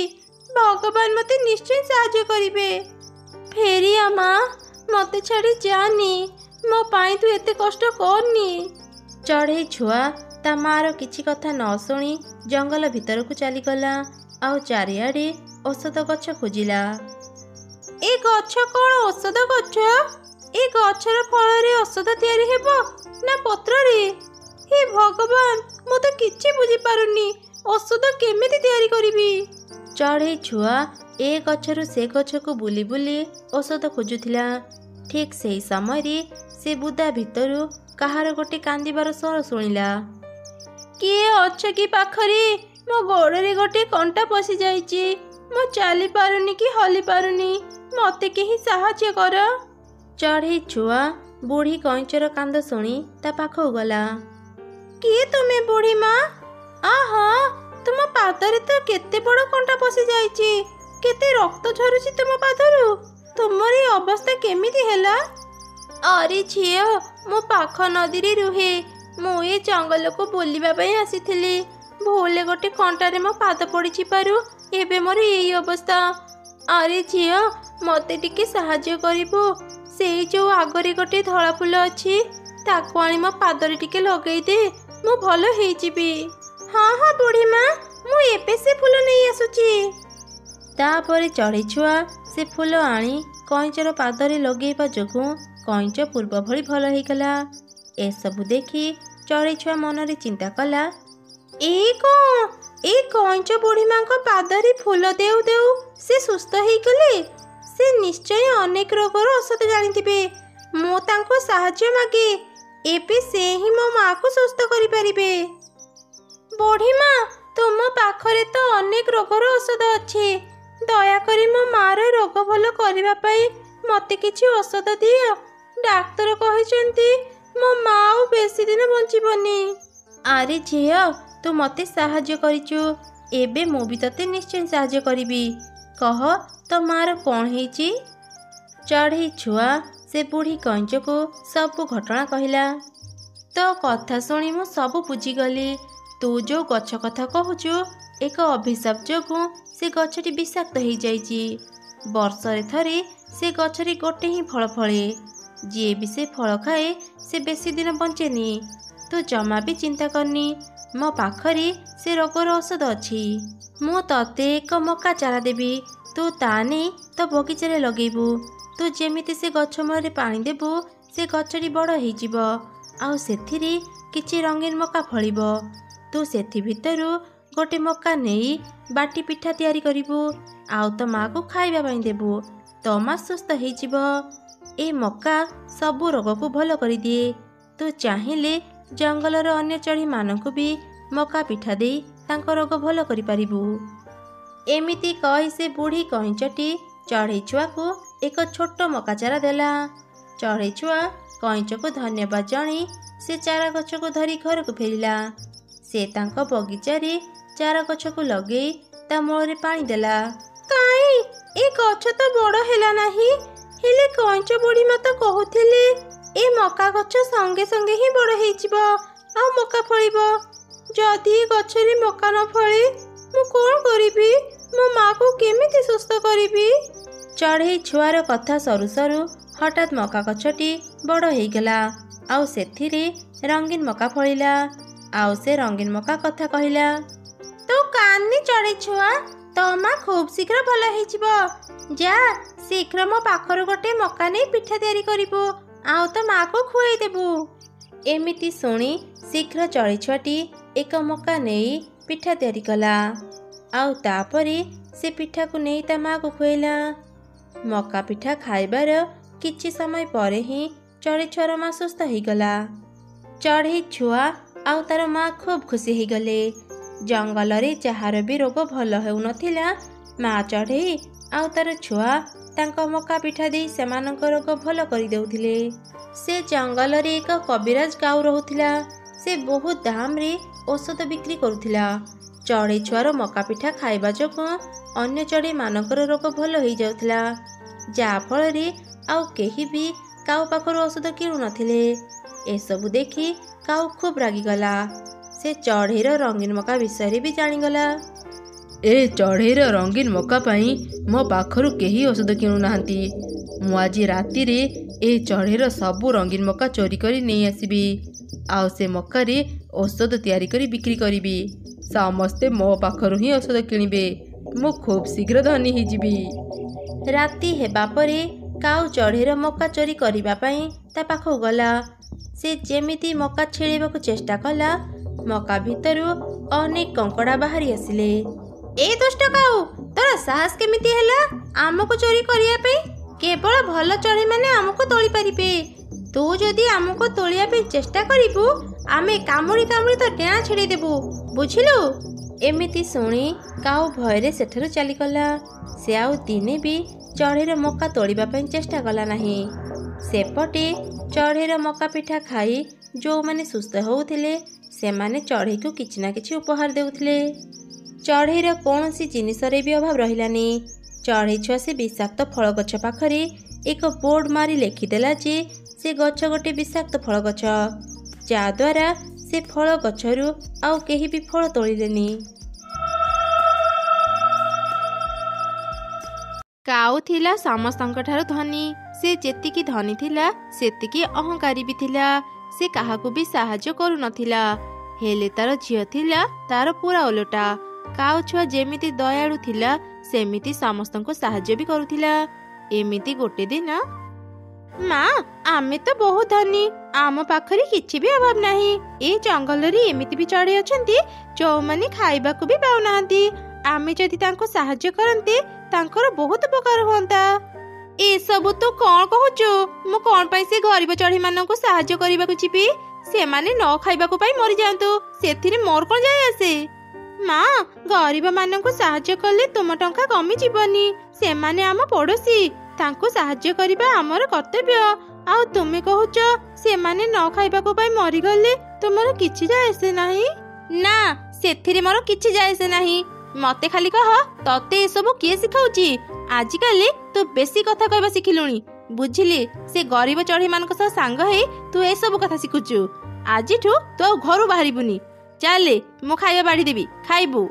ଭଗବାନ ମୋତେ ନିଶ୍ଚୟ ସାହାଯ୍ୟ କରିବେ। ଫେରିଆ ମା, ମୋତେ ଛାଡ଼ି ଯାନି। ମୋ ପାଇଁ ତୁ ଏତେ କଷ୍ଟ କରନି। ଚଢ଼େଇ ଛୁଆ ତା ମାର କିଛି କଥା ନ ଶୁଣି ଜଙ୍ଗଲ ଭିତରକୁ ଚାଲିଗଲା ଆଉ ଚାରିଆଡ଼େ ଔଷଧ ଗଛ ଖୋଜିଲା। ଏ ଗଛ କ'ଣ ଔଷଧ ଗଛ? ଏ ଗଛର ଫଳରେ ଔଷଧ ତିଆରି ହେବ ନା ପତ୍ରରେ? ହେ ଭଗବାନ, ମୁଁ ତ କିଛି ବୁଝିପାରୁନି। ଔଷଧ କେମିତି ତିଆରି କରିବି? ଚଢ଼େଇ ଛୁଆ ଏ ଗଛରୁ ସେ ଗଛକୁ ବୁଲି ବୁଲି ଔଷଧ ଖୋଜୁଥିଲା। ଠିକ୍ ସେହି ସମୟରେ ସେ ବୁଦା ଭିତରୁ କାହାର ଗୋଟେ କାନ୍ଦିବାର ସ୍ୱର ଶୁଣିଲା। କିଏ ଅଛ କି ପାଖରେ? ମୋ ଗୋଡ଼ରେ ଗୋଟେ କଣ୍ଟା ପଶି ଯାଇଛି। ମୁଁ ଚାଲି ପାରୁନି କି ହଲି ପାରୁନି। ମୋତେ କେହି ସାହାଯ୍ୟ କର। ଚଢ଼େଇ ଛୁଆ ବୁଢ଼ୀ କଇଁଚର କାନ୍ଦ ଶୁଣି ତା ପାଖକୁ ଗଲା। କିଏ ତୁମେ ବୁଢ଼ୀ ମା? ଆହା, ତୁମ ପାଦରେ ତ କେତେ ବଡ଼ କଣ୍ଟା ପଶି ଯାଇଛି। କେତେ ରକ୍ତ ଝରୁଛି ତୁମ ପାଦରୁ। ତୁମର ଏ ଅବସ୍ଥା କେମିତି ହେଲା? ଆରେ ଝିଅ, ମୁଁ ପାଖ ନଦୀରେ ରୁହେ। ମୁଁ ଏ ଜଙ୍ଗଲକୁ ବୁଲିବା ପାଇଁ ଆସିଥିଲି। ଭୁଲରେ ଗୋଟେ କଣ୍ଟାରେ ମୋ ପାଦ ପଡ଼ିଯିବାରୁ ଏବେ ମୋର ଏଇ ଅବସ୍ଥା। ଆରେ ଝିଅ, ମୋତେ ଟିକେ ସାହାଯ୍ୟ କରିବୁ? ସେଇ ଯୋଉ ଆଗରେ ଗୋଟେ ଧଳା ଫୁଲ ଅଛି, ତାକୁ ଆଣି ମୋ ପାଦରେ ଟିକେ ଲଗେଇ ଦେ। ମୁଁ ଭଲ ହେଇଯିବି। ହଁ ହଁ ବୁଢ଼ୀ ମା, ମୁଁ ଏବେ ସେ ଫୁଲ ନେଇ ଆସୁଛି। ତାପରେ ଚଢ଼େଇ ଛୁଆ ସେ ଫୁଲ ଆଣି କଇଁଚର ପାଦରେ ଲଗେଇବା ଯୋଗୁଁ କଇଁଚ ପୂର୍ବ ଭଳି ଭଲ ହେଇଗଲା। ଏସବୁ ଦେଖି ଚଢ଼େଇ ଛୁଆ ମନରେ ଚିନ୍ତା କଲା, ଏ କଇଁଚ ବୁଢ଼ୀ ମାଙ୍କ ପାଦରେ ଫୁଲ ଦେଉ ଦେଉ ସେ ସୁସ୍ଥ ହେଇଗଲେ। ସେ ନିଶ୍ଚୟ ଅନେକ ରୋଗର ଔଷଧ ଜାଣିଥିବେ। ମୁଁ ତାଙ୍କୁ ସାହାଯ୍ୟ ମାଗେ। ଏବେ ସେ ହିଁ ମୋ ମାଆକୁ ସୁସ୍ଥ କରିପାରିବେ। ବୁଢ଼ୀମା, ତୁମ ପାଖରେ ତ ଅନେକ ରୋଗର ଔଷଧ ଅଛି। ଦୟାକରି ମୋ ମାଆର ରୋଗ ଭଲ କରିବା ପାଇଁ ମୋତେ କିଛି ଔଷଧ ଦିଅ। ଡାକ୍ତର କହିଛନ୍ତି ମୋ ମା ଆଉ ବେଶୀ ଦିନ ବଞ୍ଚିବନି। ଆରେ ଝିଅ, ତୁ ମୋତେ ସାହାଯ୍ୟ କରିଛୁ, ଏବେ ମୁଁ ବି ତତେ ନିଶ୍ଚୟ ସାହାଯ୍ୟ କରିବି। କହ, ତୋ ମାଆର କ'ଣ ହେଇଛି? ଚଢ଼େଇ ଛୁଆ ସେ ବୁଢ଼ୀ କଇଁଚକୁ ସବୁ ଘଟଣା କହିଲା। ତୋ କଥା ଶୁଣି ମୁଁ ସବୁ ବୁଝିଗଲି। ତୁ ଯେଉଁ ଗଛ କଥା କହୁଛୁ, ଏକ ଅଭିଶାପ ଯୋଗୁଁ ସେ ଗଛଟି ବିଷାକ୍ତ ହେଇଯାଇଛି। ବର୍ଷରେ ଥରେ ସେ ଗଛରେ ଗୋଟେ ହିଁ ଫଳ ଫଳେ। ଯିଏ ବି ସେ ଫଳ ଖାଏ ସେ ବେଶୀ ଦିନ ବଞ୍ଚେନି। ତୁ ଜମା ବି ଚିନ୍ତା କରନି, ମୋ ପାଖରେ ସେ ରୋଗର ଔଷଧ ଅଛି। ମୁଁ ତତେ ଏକ ମକା ଚାରା ଦେବି, ତୁ ତା ନେଇ ତୋ ବଗିଚାରେ ଲଗେଇବୁ। ତୁ ଯେମିତି ସେ ଗଛ ମୂଳରେ ପାଣି ଦେବୁ, ସେ ଗଛଟି ବଡ଼ ହେଇଯିବ ଆଉ ସେଥିରେ କିଛି ରଙ୍ଗୀନ ମକା ଫଳିବ। ତୁ ସେଥି ଭିତରୁ ଗୋଟେ ମକା ନେଇ ବାଟି ପିଠା ତିଆରି କରିବୁ ଆଉ ତୋ ମାଆକୁ ଖାଇବା ପାଇଁ ଦେବୁ। ତୋ ମା ସୁସ୍ଥ ହେଇଯିବ। ଏ ମକା ସବୁ ରୋଗକୁ ଭଲ କରିଦିଏ। ତୁ ଚାହିଁଲେ ଜଙ୍ଗଲର ଅନ୍ୟ ଚଢ଼େଇମାନଙ୍କୁ ବି ମକା ପିଠା ଦେଇ ତାଙ୍କ ରୋଗ ଭଲ କରିପାରିବୁ। ଏମିତି କହି ସେ ବୁଢ଼ୀ କଇଁଚଟି ଚଢ଼େଇ ଛୁଆକୁ ଏକ ଛୋଟ ମକା ଚାରା ଦେଲା। ଚଢ଼େଇ ଛୁଆ କଇଁଚକୁ ଧନ୍ୟବାଦ ଜଣାଇ ସେ ଚାରା ଗଛକୁ ଧରି ଘରକୁ ଫେରିଲା। ସେ ତାଙ୍କ ବଗିଚାରେ ଚାରା ଗଛକୁ ଲଗେଇ ତା ମୂଳରେ ପାଣି ଦେଲା। କାଇଁ ଏ ଗଛ ତ ବଡ଼ ହେଲା ନାହିଁ? ହେଲେ କଇଁଚ ବୁଢ଼ୀ ମତେ କହୁଥିଲେ ଏ ମକା ଗଛ ସଙ୍ଗେ ସଙ୍ଗେ ହିଁ ବଡ଼ ହେଇଯିବ ଆଉ ମକା ଫଳିବ। ଯଦି ଗଛରେ ମକା ନ ଫଳେ ମୁଁ କ'ଣ କରିବି? ମୋ ମାଆକୁ କେମିତି ସୁସ୍ଥ କରିବି? ଚଢ଼େଇ ଛୁଆର କଥା ସରୁ ସରୁ ହଠାତ୍ ମକା ଗଛଟି ବଡ଼ ହେଇଗଲା ଆଉ ସେଥିରେ ରଙ୍ଗୀନ ମକା ଫଳିଲା। ଆଉ ସେ ରଙ୍ଗୀନ ମକା କଥା କହିଲା, ତୁ କାନି ଚଢ଼େଇ ଛୁଆ, ତୋ ମା ଖୁବ୍ ଶୀଘ୍ର ଭଲ ହେଇଯିବ। ଯା ଶୀଘ୍ର ମୋ ପାଖରୁ ଗୋଟେ ମକା ନେଇ ପିଠା ତିଆରି କରିବୁ ଆଉ ତୋ ମାଆକୁ ଖୁଆଇ ଦେବୁ। ଏମିତି ଶୁଣି ଶୀଘ୍ର ଚଢ଼େଇ ଛୁଆଟି ଏକ ମକା ନେଇ ପିଠା ତିଆରି କଲା ଆଉ ତାପରେ ସେ ପିଠାକୁ ନେଇ ତା ମାଆକୁ ଖୁଆଇଲା। ମକା ପିଠା ଖାଇବାର କିଛି ସମୟ ପରେ ହିଁ ଚଢ଼େଇ ଛୁଆର ମା ସୁସ୍ଥ ହେଇଗଲା। ଚଢ଼େଇ ଛୁଆ ଆଉ ତାର ମା ଖୁବ୍ ଖୁସି ହେଇଗଲେ। ଜଙ୍ଗଲରେ ଯାହାର ବି ରୋଗ ଭଲ ହେଉନଥିଲା, ମା ଚଢ଼େଇ ଆଉ ତାର ଛୁଆ ତାଙ୍କ ମକା ପିଠା ଦେଇ ସେମାନଙ୍କ ରୋଗ ଭଲ କରିଦେଉଥିଲେ। ସେ ଜଙ୍ଗଲରେ ଏକ କବିରାଜ ଗାଉ ରହୁଥିଲା। ସେ ବହୁତ ଦାମରେ ଔଷଧ ବିକ୍ରି କରୁଥିଲା। ଚଢ଼େଇ ଛୁଆର ମକା ପିଠା ଖାଇବା ଯୋଗୁଁ ଅନ୍ୟ ଚଢ଼େଇମାନଙ୍କର ରୋଗ ଭଲ ହେଇଯାଉଥିଲା, ଯାହାଫଳରେ ଆଉ କେହି ବି କାଉ ପାଖରୁ ଔଷଧ କିଣୁନଥିଲେ। ଏସବୁ ଦେଖି କାଉ ଖୁବ୍ ରାଗିଗଲା। ସେ ଚଢ଼େଇର ରଙ୍ଗୀନ ମକା ବିଷୟରେ ବି ଜାଣିଗଲା। ଏ ଚଢ଼େଇର ରଙ୍ଗୀନ ମକା ପାଇଁ ମୋ ପାଖରୁ କେହି ଔଷଧ କିଣୁନାହାନ୍ତି। ମୁଁ ଆଜି ରାତିରେ ଏ ଚଢ଼େଇର ସବୁ ରଙ୍ଗୀନ ମକା ଚୋରି କରି ନେଇ ଆସିବି ଆଉ ସେ ମକାରେ ଔଷଧ ତିଆରି କରି ବିକ୍ରି କରିବି। ସମସ୍ତେ ମୋ ପାଖରୁ ହିଁ ଔଷଧ କିଣିବେ। ମୁଁ ଖୁବ୍ ଶୀଘ୍ର ଧନୀ ହେଇଯିବି। ରାତି ହେବା ପରେ କାଉ ଚଢ଼େଇର ମକା ଚୋରି କରିବା ପାଇଁ ତା ପାଖକୁ ଗଲା। ସେ ଯେମିତି ମକା ଛିଡ଼େଇବାକୁ ଚେଷ୍ଟା କଲା, ମକା ଭିତରୁ ଅନେକ କଙ୍କଡ଼ା ବାହାରି ଆସିଲେ। ଏ ଦୁଷ୍ଟ କାଉ, ତୋର ସାହସ କେମିତି ହେଲା ଆମକୁ ଚୋରି କରିବା ପାଇଁ? କେବଳ ଭଲ ଚଢ଼େଇମାନେ ଆମକୁ ତୋଳି ପାରିବେ। ତୁ ଯଦି ଆମକୁ ତୋଳିବା ପାଇଁ ଚେଷ୍ଟା କରିବୁ, ଆମେ କାମୁଡ଼ି କାମୁଡ଼ି ତ ଡେଣା ଛିଡ଼େଇଦେବୁ, ବୁଝିଲୁ? ଏମିତି ଶୁଣି କାଉ ଭୟରେ ସେଠାରୁ ଚାଲିଗଲା। ସେ ଆଉ ଦିନେ ବି ଚଢ଼େଇର ମକା ତୋଳିବା ପାଇଁ ଚେଷ୍ଟା କଲା ନାହିଁ। ସେପଟେ ଚଢ଼େଇର ମକା ପିଠା ଖାଇ ଯେଉଁମାନେ ସୁସ୍ଥ ହେଉଥିଲେ, ସେମାନେ ଚଢ଼େଇକୁ କିଛି ନା କିଛି ଉପହାର ଦେଉଥିଲେ। ଚଢ଼େଇର କୌଣସି ଜିନିଷରେ ବି ଅଭାବ ରହିଲାନି। ଚଢ଼େଇ ଛୁଆ ସେ ବିଷାକ୍ତ ଫଳ ଗଛ ପାଖରେ ଏକ ବୋର୍ଡ଼ ମାରି ଲେଖିଦେଲା ଯେ ସେ ଗଛ ଗୋଟେ ବିଷାକ୍ତ ଫଳ ଗଛ, ଯାହାଦ୍ୱାରା ସେ ଫଳ ଗଛରୁ ଆଉ କେହି ବି ଫଳ ତୋଳିଲେନି। କାଉ ଥିଲା ସମସ୍ତଙ୍କଠାରୁ ଧନୀ। ସେ ଯେତିକି ଧନୀ ଥିଲା ସେତିକି ଅହଙ୍କାରୀ ବି ଥିଲା। ସେ କାହାକୁ ବି ସାହାଯ୍ୟ କରୁନଥିଲା। ହେଲେ ତାର ଝିଅ ଥିଲା ତାର ପୁରା ଓଲଟା। କାଉ ଛୁଆ ଯେମିତି ଦୟାଳୁ ଥିଲା, ସେମିତି ସମସ୍ତଙ୍କୁ ସାହାଯ୍ୟ ବି କରୁଥିଲା। ଏମିତି ଗୋଟେ ଦିନ, ମା ଆମେ ତ ବହୁତ ଧନୀ, ଆମ ପାଖରେ କିଛି ବି ଅଭାବ ନାହିଁ। ଏ ଜଙ୍ଗଲରେ ଏମିତି ବି ଚଢ଼େଇ ଅଛନ୍ତି ଯେଉଁମାନେ ଖାଇବାକୁ ବି ପାଉନାହାନ୍ତି। ଆମେ ଯଦି ତାଙ୍କୁ ସାହାଯ୍ୟ କରନ୍ତେ ତାଙ୍କର ବହୁତ ଉପକାର ହୁଅନ୍ତା। ଏସବୁ ତୁ କଣ କହୁଛୁ? ମୁଁ କଣ ପାଇଁ ସେ ଗରିବ ଚଢ଼େଇ ମାନଙ୍କୁ ସାହାଯ୍ୟ କରିବାକୁ ଯିବି? ସେମାନେ ନ ଖାଇବାକୁ ପାଇଁ ମରିଯାଆନ୍ତୁ, ସେଥିରେ ମୋର କଣ ଯାଏ ଆସେ? ମା, ଗରିବ ମାନଙ୍କୁ ସାହାଯ୍ୟ କଲେ ତୁମ ଟଙ୍କା କମିଯିବନି। ସେମାନେ ଆମ ପଡୋଶୀ, ତାଙ୍କୁ ସାହାଯ୍ୟ କରିବା ଆମର କର୍ତ୍ତବ୍ୟ। ଆଉ ତୁମେ କହୁଛ ସେମାନେ ନ ଖାଇବାକୁ ପାଇଁ ମରିଗଲେ ତୁମର କିଛି ଯାଏ ଆସେ ନାହିଁ? ନା, ସେଥିରେ ମୋର କିଛି ଯାଏ ଆସେ ନାହିଁ। ମତେ ଖାଲି କହ, ତତେ ଏସବୁ କିଏ ଶିଖାଉଛି? ଆଜିକାଲି ତୁ ବେଶୀ କଥା କହିବା ଶିଖିଲୁଣି, ବୁଝିଲି। ସେ ଗରିବ ଚଢ଼େଇ ମାନଙ୍କ ସହ ସାଙ୍ଗ ହେଇ ତୁ ଏସବୁ କଥା ଶିଖୁଛୁ। ଆଜିଠୁ ତୁ ଆଉ ଘରୁ ବାହାରିବୁନି। ଚାଲେ, ମୁଁ ଖାଇବା ବାଢି ଦେବି, ଖାଇବୁ।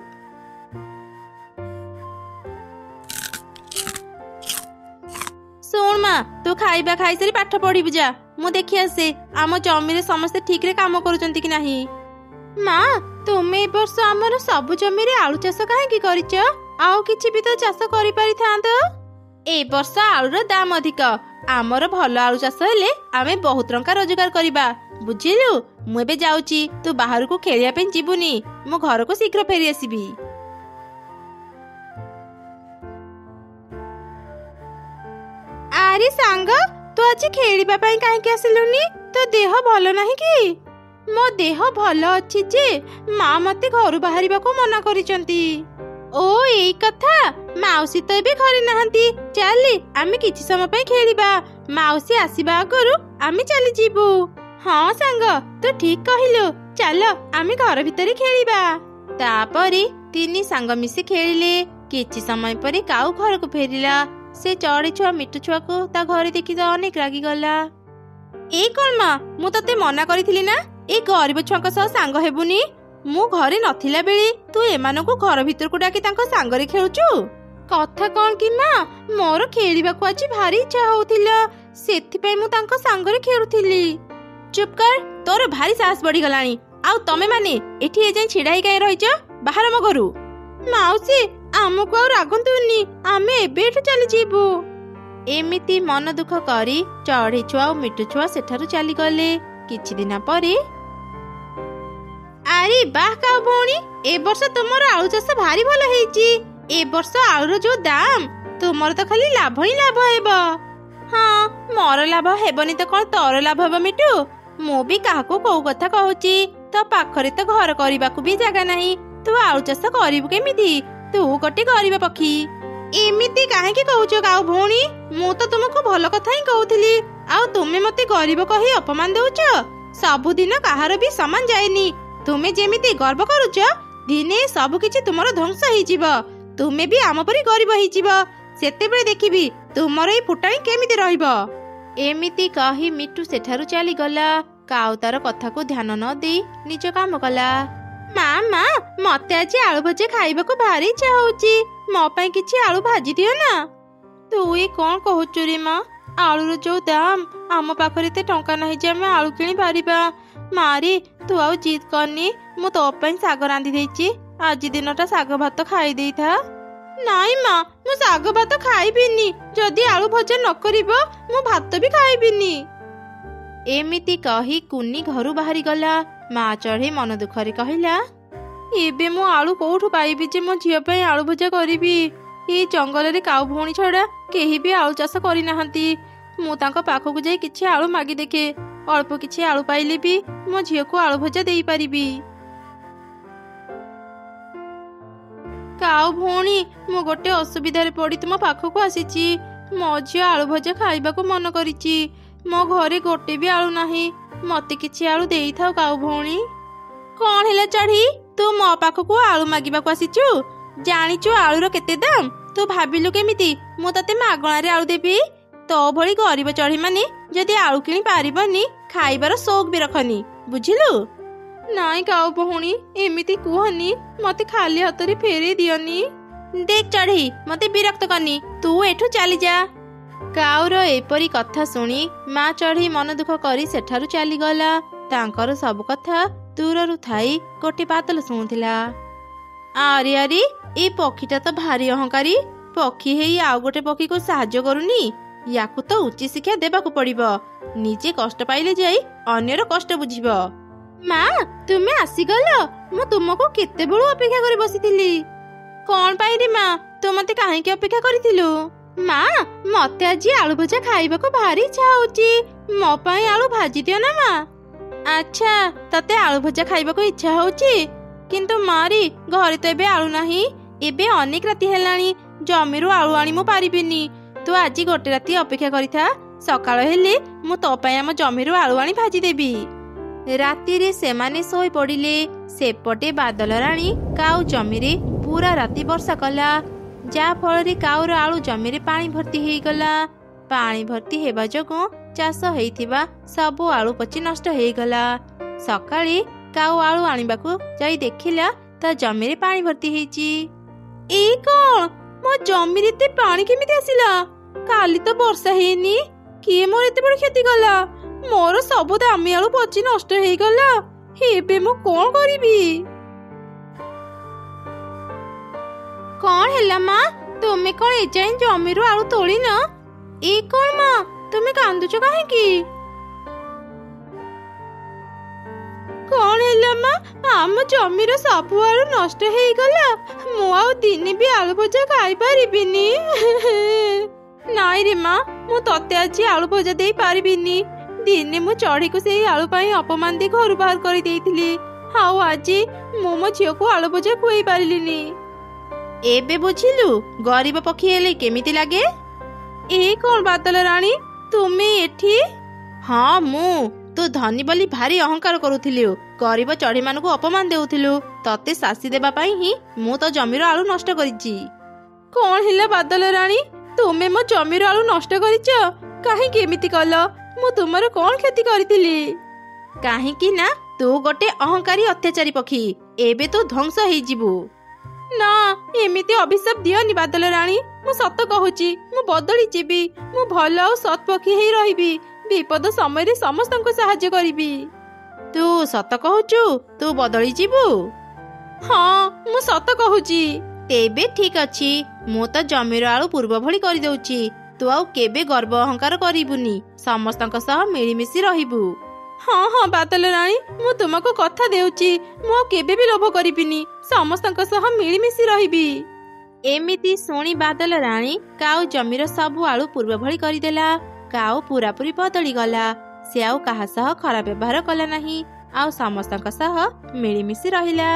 ଶୁଣ ମା, ତୁ ଖାଇବା ଖାଇସାରି ପାଠ ପଢିବୁ ଯା। ମୁଁ ଦେଖି ଆସେ ଆମ ଜମିରେ ସମସ୍ତେ ଠିକରେ କାମ କରୁଛନ୍ତି କି ନାହିଁ। ମା, ତୁମେ ଏ ବର୍ଷ ଆମର ସବୁ ଜମିରେ ଆଳୁ ଚାଷ କାହିଁକି କରିଛ? ଆଉ କିଛି ବି ତ ଚାଷ କରିପାରିଥାନ୍ତ। ଏ ବର୍ଷ ଆଳୁର ଦାମ ଅଧିକ। ଆମର ଭଲ ଆଳୁ ଚାଷ ହେଲେ ଆମେ ବହୁତ ଟଙ୍କା ରୋଜଗାର କରିବା, ବୁଝିଲୁ। ମୁଁ ଏବେ ଯାଉଛି, ତୁ ବାହାରକୁ ଖେଳିବା ପାଇଁ ଯିବୁନି। ମୁଁ ଘରକୁ ଶୀଘ୍ର ଫେରି ଆସିବି। ଆରେ ସାଙ୍ଗ, ତୁ ଆଜି ଖେଳିବା ପାଇଁ କାହିଁକି ଆସିଲୁନି? ତୋ ଦେହ ଭଲ ନାହିଁ କି? ମୋ ଦେହ ଭଲ ଅଛି ଯେ ମା ମତେ ଘରୁ ବାହାରିବାକୁ ମନା କରିଛନ୍ତି। ଓ ଏଇ କଥା, ମାଉସୀ ତ ଏବେ ଘରେ ନାହାନ୍ତି। ଚାଲେ, ଆମେ କିଛି ସମୟ ପାଇଁ ଖେଳିବା। ମାଉସୀ ଆସିବା ଆଗରୁ ଆମେ ଚାଲିଯିବୁ। ହଁ ସାଙ୍ଗ, ତୁ ଠିକ କହିଲୁ। ଚାଲ, ଆମେ ଘର ଭିତରେ ଖେଳିବା। ତାପରେ ତିନି ସାଙ୍ଗ ମିଶି ଖେଳିଲେ। କିଛି ସମୟ ପରେ କାଉ ଘରକୁ ଫେରିଲା। ସେ ଚଢ଼େଇ ଛୁଆ ମିଟୁ ଛୁଆକୁ ତା ଘରେ ଦେଖି ତ ଅନେକ ରାଗିଗଲା। ଏଇ କଣ ମା, ମୁଁ ତତେ ମନା କରିଥିଲି ନା ଏ ଗରିବ ଛୁଆଙ୍କ ସହ ସାଙ୍ଗ ହେବୁନି। ମୁଁ ଘରେ ନଥିଲା ବେଳେ ତୁ ଏମାନଙ୍କୁ ଘର ଭିତରକୁ ଡାକି ତାଙ୍କ ସାଙ୍ଗରେ ଖେଳୁଛୁ। କଥା କଣ କି ମା, ମୋର ଖେଳିବାକୁ ଆଜି ଭାରି ଇଚ୍ଛା ହଉଥିଲା, ସେଥିପାଇଁ ମୁଁ ତାଙ୍କ ସାଙ୍ଗରେ ଖେଳୁଥିଲି। ଚୁପ କର, ତୋର ଭାରି ସାହସ ବଢିଗଲାଣି। ଆଉ ତମେ ମାନେ ଏଠି ଏଯାଏଁ ଛିଡା ହେଇ କାହିଁ ରହିଛ? ବାହାର ମୋ ଘରୁ। ମାଉସୀ, ଆମକୁ ଆଉ ରାଗନ୍ତୁନି, ଆମେ ଏବେ ଏଠୁ ଚାଲିଯିବୁ। ଏମିତି ମନ ଦୁଃଖ କରି ଚଢ଼େଇ ଛୁଆ ଆଉ ମିଟୁ ଛୁଆ ସେଠାରୁ ଚାଲିଗଲେ। କିଛି ଦିନ ପରେ, ଆରେ ବାହ କାଉ ଭଉଣୀ, ଏ ବର୍ଷ ତୁମର ଆଳୁ ଚାଷ ଭାରି ଭଲ ହେଇଛି। ଏ ବର୍ଷ ଆଳୁର ଯୋଉ ଦାମ, ତୁମର ତ ଖାଲି ଲାଭ ହିଁ ଲାଭ ହେବ। ହଁ, ମୋର ଲାଭ ହେବନି ତ କଣ ତୋର ଲାଭ ହେବ ମିଟୁ? ମୁଁ ବି କାହାକୁ କୋଉ କଥା କହୁଛି। ତୋ ପାଖରେ ତ ଘର କରିବାକୁ ବି ଜାଗା ନାହିଁ, ତୁ ଆଳୁ ଚାଷ କରିବୁ କେମିତି? ତୁ ଗୋଟେ ଗରିବ ପକ୍ଷୀ। ଏମିତି କାହିଁକି କହୁଛ କାଉ ଭଉଣୀ? ମୁଁ ତ ତୁମକୁ ଭଲ କଥା ହିଁ କହୁଥିଲି, ଆଉ ତୁମେ ମତେ ଗରିବ କହି ଅପମାନ ଦଉଛ। ସବୁଦିନ କାହାର ବି ସମାନ ଯାଏନି। ତୁମେ ଯେମିତି ଗର୍ବ କରୁଛ, ଦିନେ ସବୁ କିଛି ତୁମର ଧ୍ୱଂସ ହେଇଯିବ। ତୁମେ ବି ଆମ ପରି ଗରିବ ହେଇଯିବ। ସେତେବେଳେ ଦେଖିବି ତୁମର ଏଇ ଫୁଟାଣି କେମିତି ରହିବ। ଏମିତି କହି ମିଟୁ ସେଠାରୁ ଚାଲିଗଲା। କାଉ ତାର କଥାକୁ ଧ୍ୟାନ ନ ଦେଇ ନିଜ କାମ କଲା। ମା, ମତେ ଆଜି ଆଳୁ ଭଜା ଖାଇବାକୁ ଭାରି ଇଚ୍ଛା ହଉଛି। ମୋ ପାଇଁ କିଛି ଆଳୁ ଭାଜି ଦିଅ ନା। ତୁ ଏ କଣ କହୁଛୁ ରେ ମା? ଆଳୁର ଯୋଉ ଦାମ, ଆମ ପାଖରେ ଏତେ ଟଙ୍କା ନାହିଁ ଯେ ଆମେ ଆଳୁ କିଣି ପାରିବା। ମାରି, ତୁ ଆଉ ଜିଦ କରନି। ମୁଁ ତୋ ପାଇଁ ଶାଗ ରାନ୍ଧି ଦେଇଛି। ଆଜି ଦିନଟା ଶାଗ ଭାତ ଖାଇ ଦେଇଥା। ନାଇଁ ମା, ମୁଁ ଶାଗ ଭାତ ଖାଇବିନି। ଯଦି ଆଳୁ ଭଜା ନ କରିବ, ମୁଁ ଭାତ ବି ଖାଇବିନି। ଏମିତି କହି କୁନି ଘରୁ ବାହାରିଗଲା। ମା ଚଢ଼େଇ ମନ ଦୁଃଖରେ କହିଲା, ଏବେ ମୁଁ ଆଳୁ କୋଉଠୁ ପାଇବି ଯେ ମୋ ଝିଅ ପାଇଁ ଆଳୁ ଭଜା କରିବି? ଏଇ ଜଙ୍ଗଲରେ କାଉ ଭଉଣୀ ଛଡା କେହି ବି ଆଳୁ ଚାଷ କରିନାହାନ୍ତି। ମୁଁ ତାଙ୍କ ପାଖକୁ ଯାଇ କିଛି ଆଳୁ ମାଗି ଦେଖେ। ଅଳ୍ପ କିଛି ଆଳୁ ପାଇଲେ ବି ମୋ ଝିଅକୁ ଆଳୁ ଭଜା ଦେଇପାରିବି। କାଉ ଭଉଣୀ, ମୁଁ ଗୋଟେ ଅସୁବିଧାରେ ପଡି ତୁମ ପାଖକୁ ଆସିଛି। ମୋ ଝିଅ ଆଳୁ ଭଜା ଖାଇବାକୁ ମନ କରିଛି। ମୋ ଘରେ ଗୋଟେ ବି ଆଳୁ ନାହିଁ। ମତେ କିଛି ଆଳୁ ଦେଇଥାଉ କାଉ ଭଉଣୀ। କଣ ହେଲା ଚଢ଼େଇ, ତୁ ମୋ ପାଖକୁ ଆଳୁ ମାଗିବାକୁ ଆସିଛୁ? ଜାଣିଛୁ ଆଳୁର କେତେ ଦାମ? ତୁ ଭାବିଲୁ କେମିତି ମୁଁ ତତେ ମାଗଣାରେ ଆଳୁ ଦେବି? ତୋ ଭଳି ଗରିବ ଚଢ଼େଇ ମାନେ ଯଦି ଆଳୁ କିଣି ପାରିବନି, ଖାଇବାର ସଉକ ବି ରଖନି, ବୁଝିଲୁ? ନାଇଁ କାଉ ଭଉଣୀ, ଏମିତି କୁହନି। ମତେ ଖାଲି ହାତରେ ଫେରେଇ ଦିଅନି। ଦେଖ ଚଢ଼େଇ, ମତେ ବିରକ୍ତ କରନି। ତୁ ଏଠୁ ଚାଲିଯା। କାଉର ଏପରି କଥା ଶୁଣି ମା ଚଢ଼େଇ ମନ ଦୁଃଖ କରି ସେଠାରୁ ଚାଲିଗଲା। ତାଙ୍କର ସବୁ କଥା ଦୂରରୁ ଥାଇ ଗୋଟେ ବାଦଲ ଶୁଣୁଥିଲା। ଆରେ ଆରେ, ଏ ପକ୍ଷୀଟା ତ ଭାରି ଅହଙ୍କାରୀ। ପକ୍ଷୀ ହେଇ ଆଉ ଗୋଟେ ପକ୍ଷୀକୁ ସାହାଯ୍ୟ କରୁନି। ୟାକୁ ତ ଉଚିତ ଶିକ୍ଷା ଦେବାକୁ ପଡିବ। ନିଜେ କଷ୍ଟ ପାଇଲେ ଯାଇ ଅନ୍ୟର କଷ୍ଟ ବୁଝିବ। ମା, ତୁମେ ଆସିଗଲ। ମୁଁ ତୁମକୁ କେତେବେଳୁ ଅପେକ୍ଷା କରି ବସିଥିଲି। କଣ ପାଇଁ ରେ ମା, ତୁ ମତେ କାହିଁକି ଅପେକ୍ଷା କରିଥିଲୁ? ମା ମତେ ଆଜି ଆଳୁ ଭଜା ଖାଇବାକୁ ଭାରି ଇଚ୍ଛା ହଉଛି। ମୋ ପାଇଁ ଆଳୁ ଭାଜି ଦିଅ ନା ମା। ଆଚ୍ଛା ତତେ ଆଳୁ ଭଜା ଖାଇବାକୁ ଇଚ୍ଛା ହଉଛି, କିନ୍ତୁ ମାରି ଘରେ ତ ଏବେ ଆଳୁ ନାହିଁ। ଏବେ ଅନେକ ରାତି ହେଲାଣି, ଜମିରୁ ଆଳୁ ଆଣି ମୁଁ ପାରିବିନି। ତୁ ଆଜି ଗୋଟେ ରାତି ଅପେକ୍ଷା କରିଥା, ସକାଳ ହେଲେ ମୁଁ ତୋ ପାଇଁ ଆମ ଜମିରୁ ଆଳୁ ଆଣି ଭାଜିଦେବି। ରାତିରେ ସେମାନେ ଶୋଇ ପଡ଼ିଲେ। ସେପଟେ ବାଦଲ ରାଣୀ କାଉ ଜମିରେ ପୁରା ରାତି ବର୍ଷା କଲା, ଯାହା ଫଳରେ କାଉର ଆଳୁ ଜମିରେ ପାଣି ଭର୍ତ୍ତି ହେଇଗଲା। ପାଣି ଭର୍ତ୍ତି ହେବା ଯୋଗୁଁ ଚାଷ ହେଇଥିବା ସବୁ ଆଳୁ ପଚି ନଷ୍ଟ ହେଇଗଲା। ସକାଳେ କାଉ ଆଳୁ ଆଣିବାକୁ ଯାଇ ଦେଖିଲା ତା ଜମିରେ ପାଣି ଭର୍ତ୍ତି ହେଇଛି। ଏଇ କଣ, ମୋ ଜମିରେ ଏତେ ପାଣି କେମିତି ଆସିଲା? କାଲି ତ ବର୍ଷା ହେଇନି, କିଏ ମୋର ଏତେ ବଡ କ୍ଷତି କଲା? ମୋର ସବୁ ଦାମୀ ଆଳୁ ପଚି ନଷ୍ଟ ହେଇଗଲା। ଏବେ ମୁଁ କଣ କରିବି? କଣ ହେଲା ମା, ତୁମେ କଣ ଏଯାଏଁ ଜମିରୁ ଆଳୁ ତୋଳିନ? ଏ କଣ ମା, ତୁମେ କାନ୍ଦୁଛ କାହିଁକି? କଣ ହେଲା ମା, ଆମ ଜମିର ସବୁ ଆଳୁ ନଷ୍ଟ ହେଇଗଲା। ମୁଁ ଆଉ ଦିନେ ବି ଆଳୁ ଭଜା ଖାଇପାରିବିନି। ନାଇଁ ରେ ମା, ମୁଁ ତତେ ଆଜି ଆଳୁ ଭଜା ଦେଇ ପାରିବିନି। ଦିନେ ମୁଁ ଚଢ଼େଇକୁ ସେଇ ଆଳୁ ପାଇଁ ଅପମାନ ଦେଇ ଘରୁ ବାହାର କରିଦେଇଥିଲି, ଆଉ ଆଜି ମୁଁ ମୋ ଝିଅକୁ ଆଳୁ ଭଜା ଖୁଆଇ ପାରିଲିନି। ଏବେ ବୁଝିଲୁ ଗରିବ ପକ୍ଷୀ ହେଲେ କେମିତି ଲାଗେ? ଏ କଣ ବାଦଲ ରାଣୀ, ତୁମେ ଏଠି? ହଁ ମୁଁ। ତୁ ଧନୀ ବୋଲି ଭାରି ଅହଙ୍କାର କରୁଥିଲୁ, ଗରିବ ଚଢ଼େଇମାନଙ୍କୁ ଅପମାନ ଦେଉଥିଲୁ। ତତେ ଶାସ୍ତି ଦେବା ପାଇଁ ହିଁ ମୁଁ ତ ଜମିର ଆଳୁ ନଷ୍ଟ କରିଛି। କଣ ହେଲା ବାଦଲ ରାଣୀ, ତୁମେ ମୋ ଜମିର ଆଳୁ ନଷ୍ଟ କରିଛ? କାହିଁକି ଏମିତି କଲ? ମୁଁ ତୁମର କଣ କ୍ଷତି କରିଥିଲି? କାହିଁକି ନା ତୁ ଗୋଟେ ଅହଙ୍କାରୀ ଅତ୍ୟାଚାରୀ ପକ୍ଷୀ। ଏବେ ତୁ ଧ୍ୱଂସ ହେଇଯିବୁ। ନା, ଏମିତି ଅଭିଶାପ ଦିଅନି ବାଦଲ ରାଣୀ। ମୁଁ ସତ କହୁଛି, ମୁଁ ବଦଳି ଯିବି। ମୁଁ ଭଲ ଆଉ ସତ୍ ପକ୍ଷୀ ହେଇ ରହିବି। ବିପଦ ସମୟରେ ସମସ୍ତଙ୍କୁ ସାହାଯ୍ୟ କରିବି। ତୁ ସତ କହୁଛୁ? ତୁ ବଦଳି ଯିବୁ? ହଁ, ମୁଁ ସତ କହୁଛି। ତେବେ ଠିକ ଅଛି, ମୁଁ ତ ଜମିର ଆଳୁ ପୂର୍ବ ଭଳି କରିଦଉଛି। ତୁ ଆଉ କେବେ ଗର୍ବ ଅହଙ୍କାର କରିବୁନି, ସମସ୍ତଙ୍କ ସହ ମିଳିମିଶି ରହିବୁ। ହଁ ହଁ ବାଦଲ ରାଣୀ, ମୁଁ ତୁମକୁ କଥା ଦେଉଛି, ମୁଁ ଆଉ କେବେ ବି ଲୋଭ କରିବିନି, ସମସ୍ତଙ୍କ ସହ ମିଳିମିଶି ରହିବି। ଏମିତି ଶୁଣି ବାଦଲ ରାଣୀ କାଉ ଜମିର ସବୁ ଆଳୁ ପୂର୍ବ ଭଳି କରିଦେଲା। କାଉ ପୁରାପୁରି ବଦଳି ଗଲା। ସେ ଆଉ କାହା ସହ ଖରାପ ବ୍ୟବହାର କଲା ନାହିଁ, ଆଉ ସମସ୍ତଙ୍କ ସହ ମିଳିମିଶି ରହିଲା।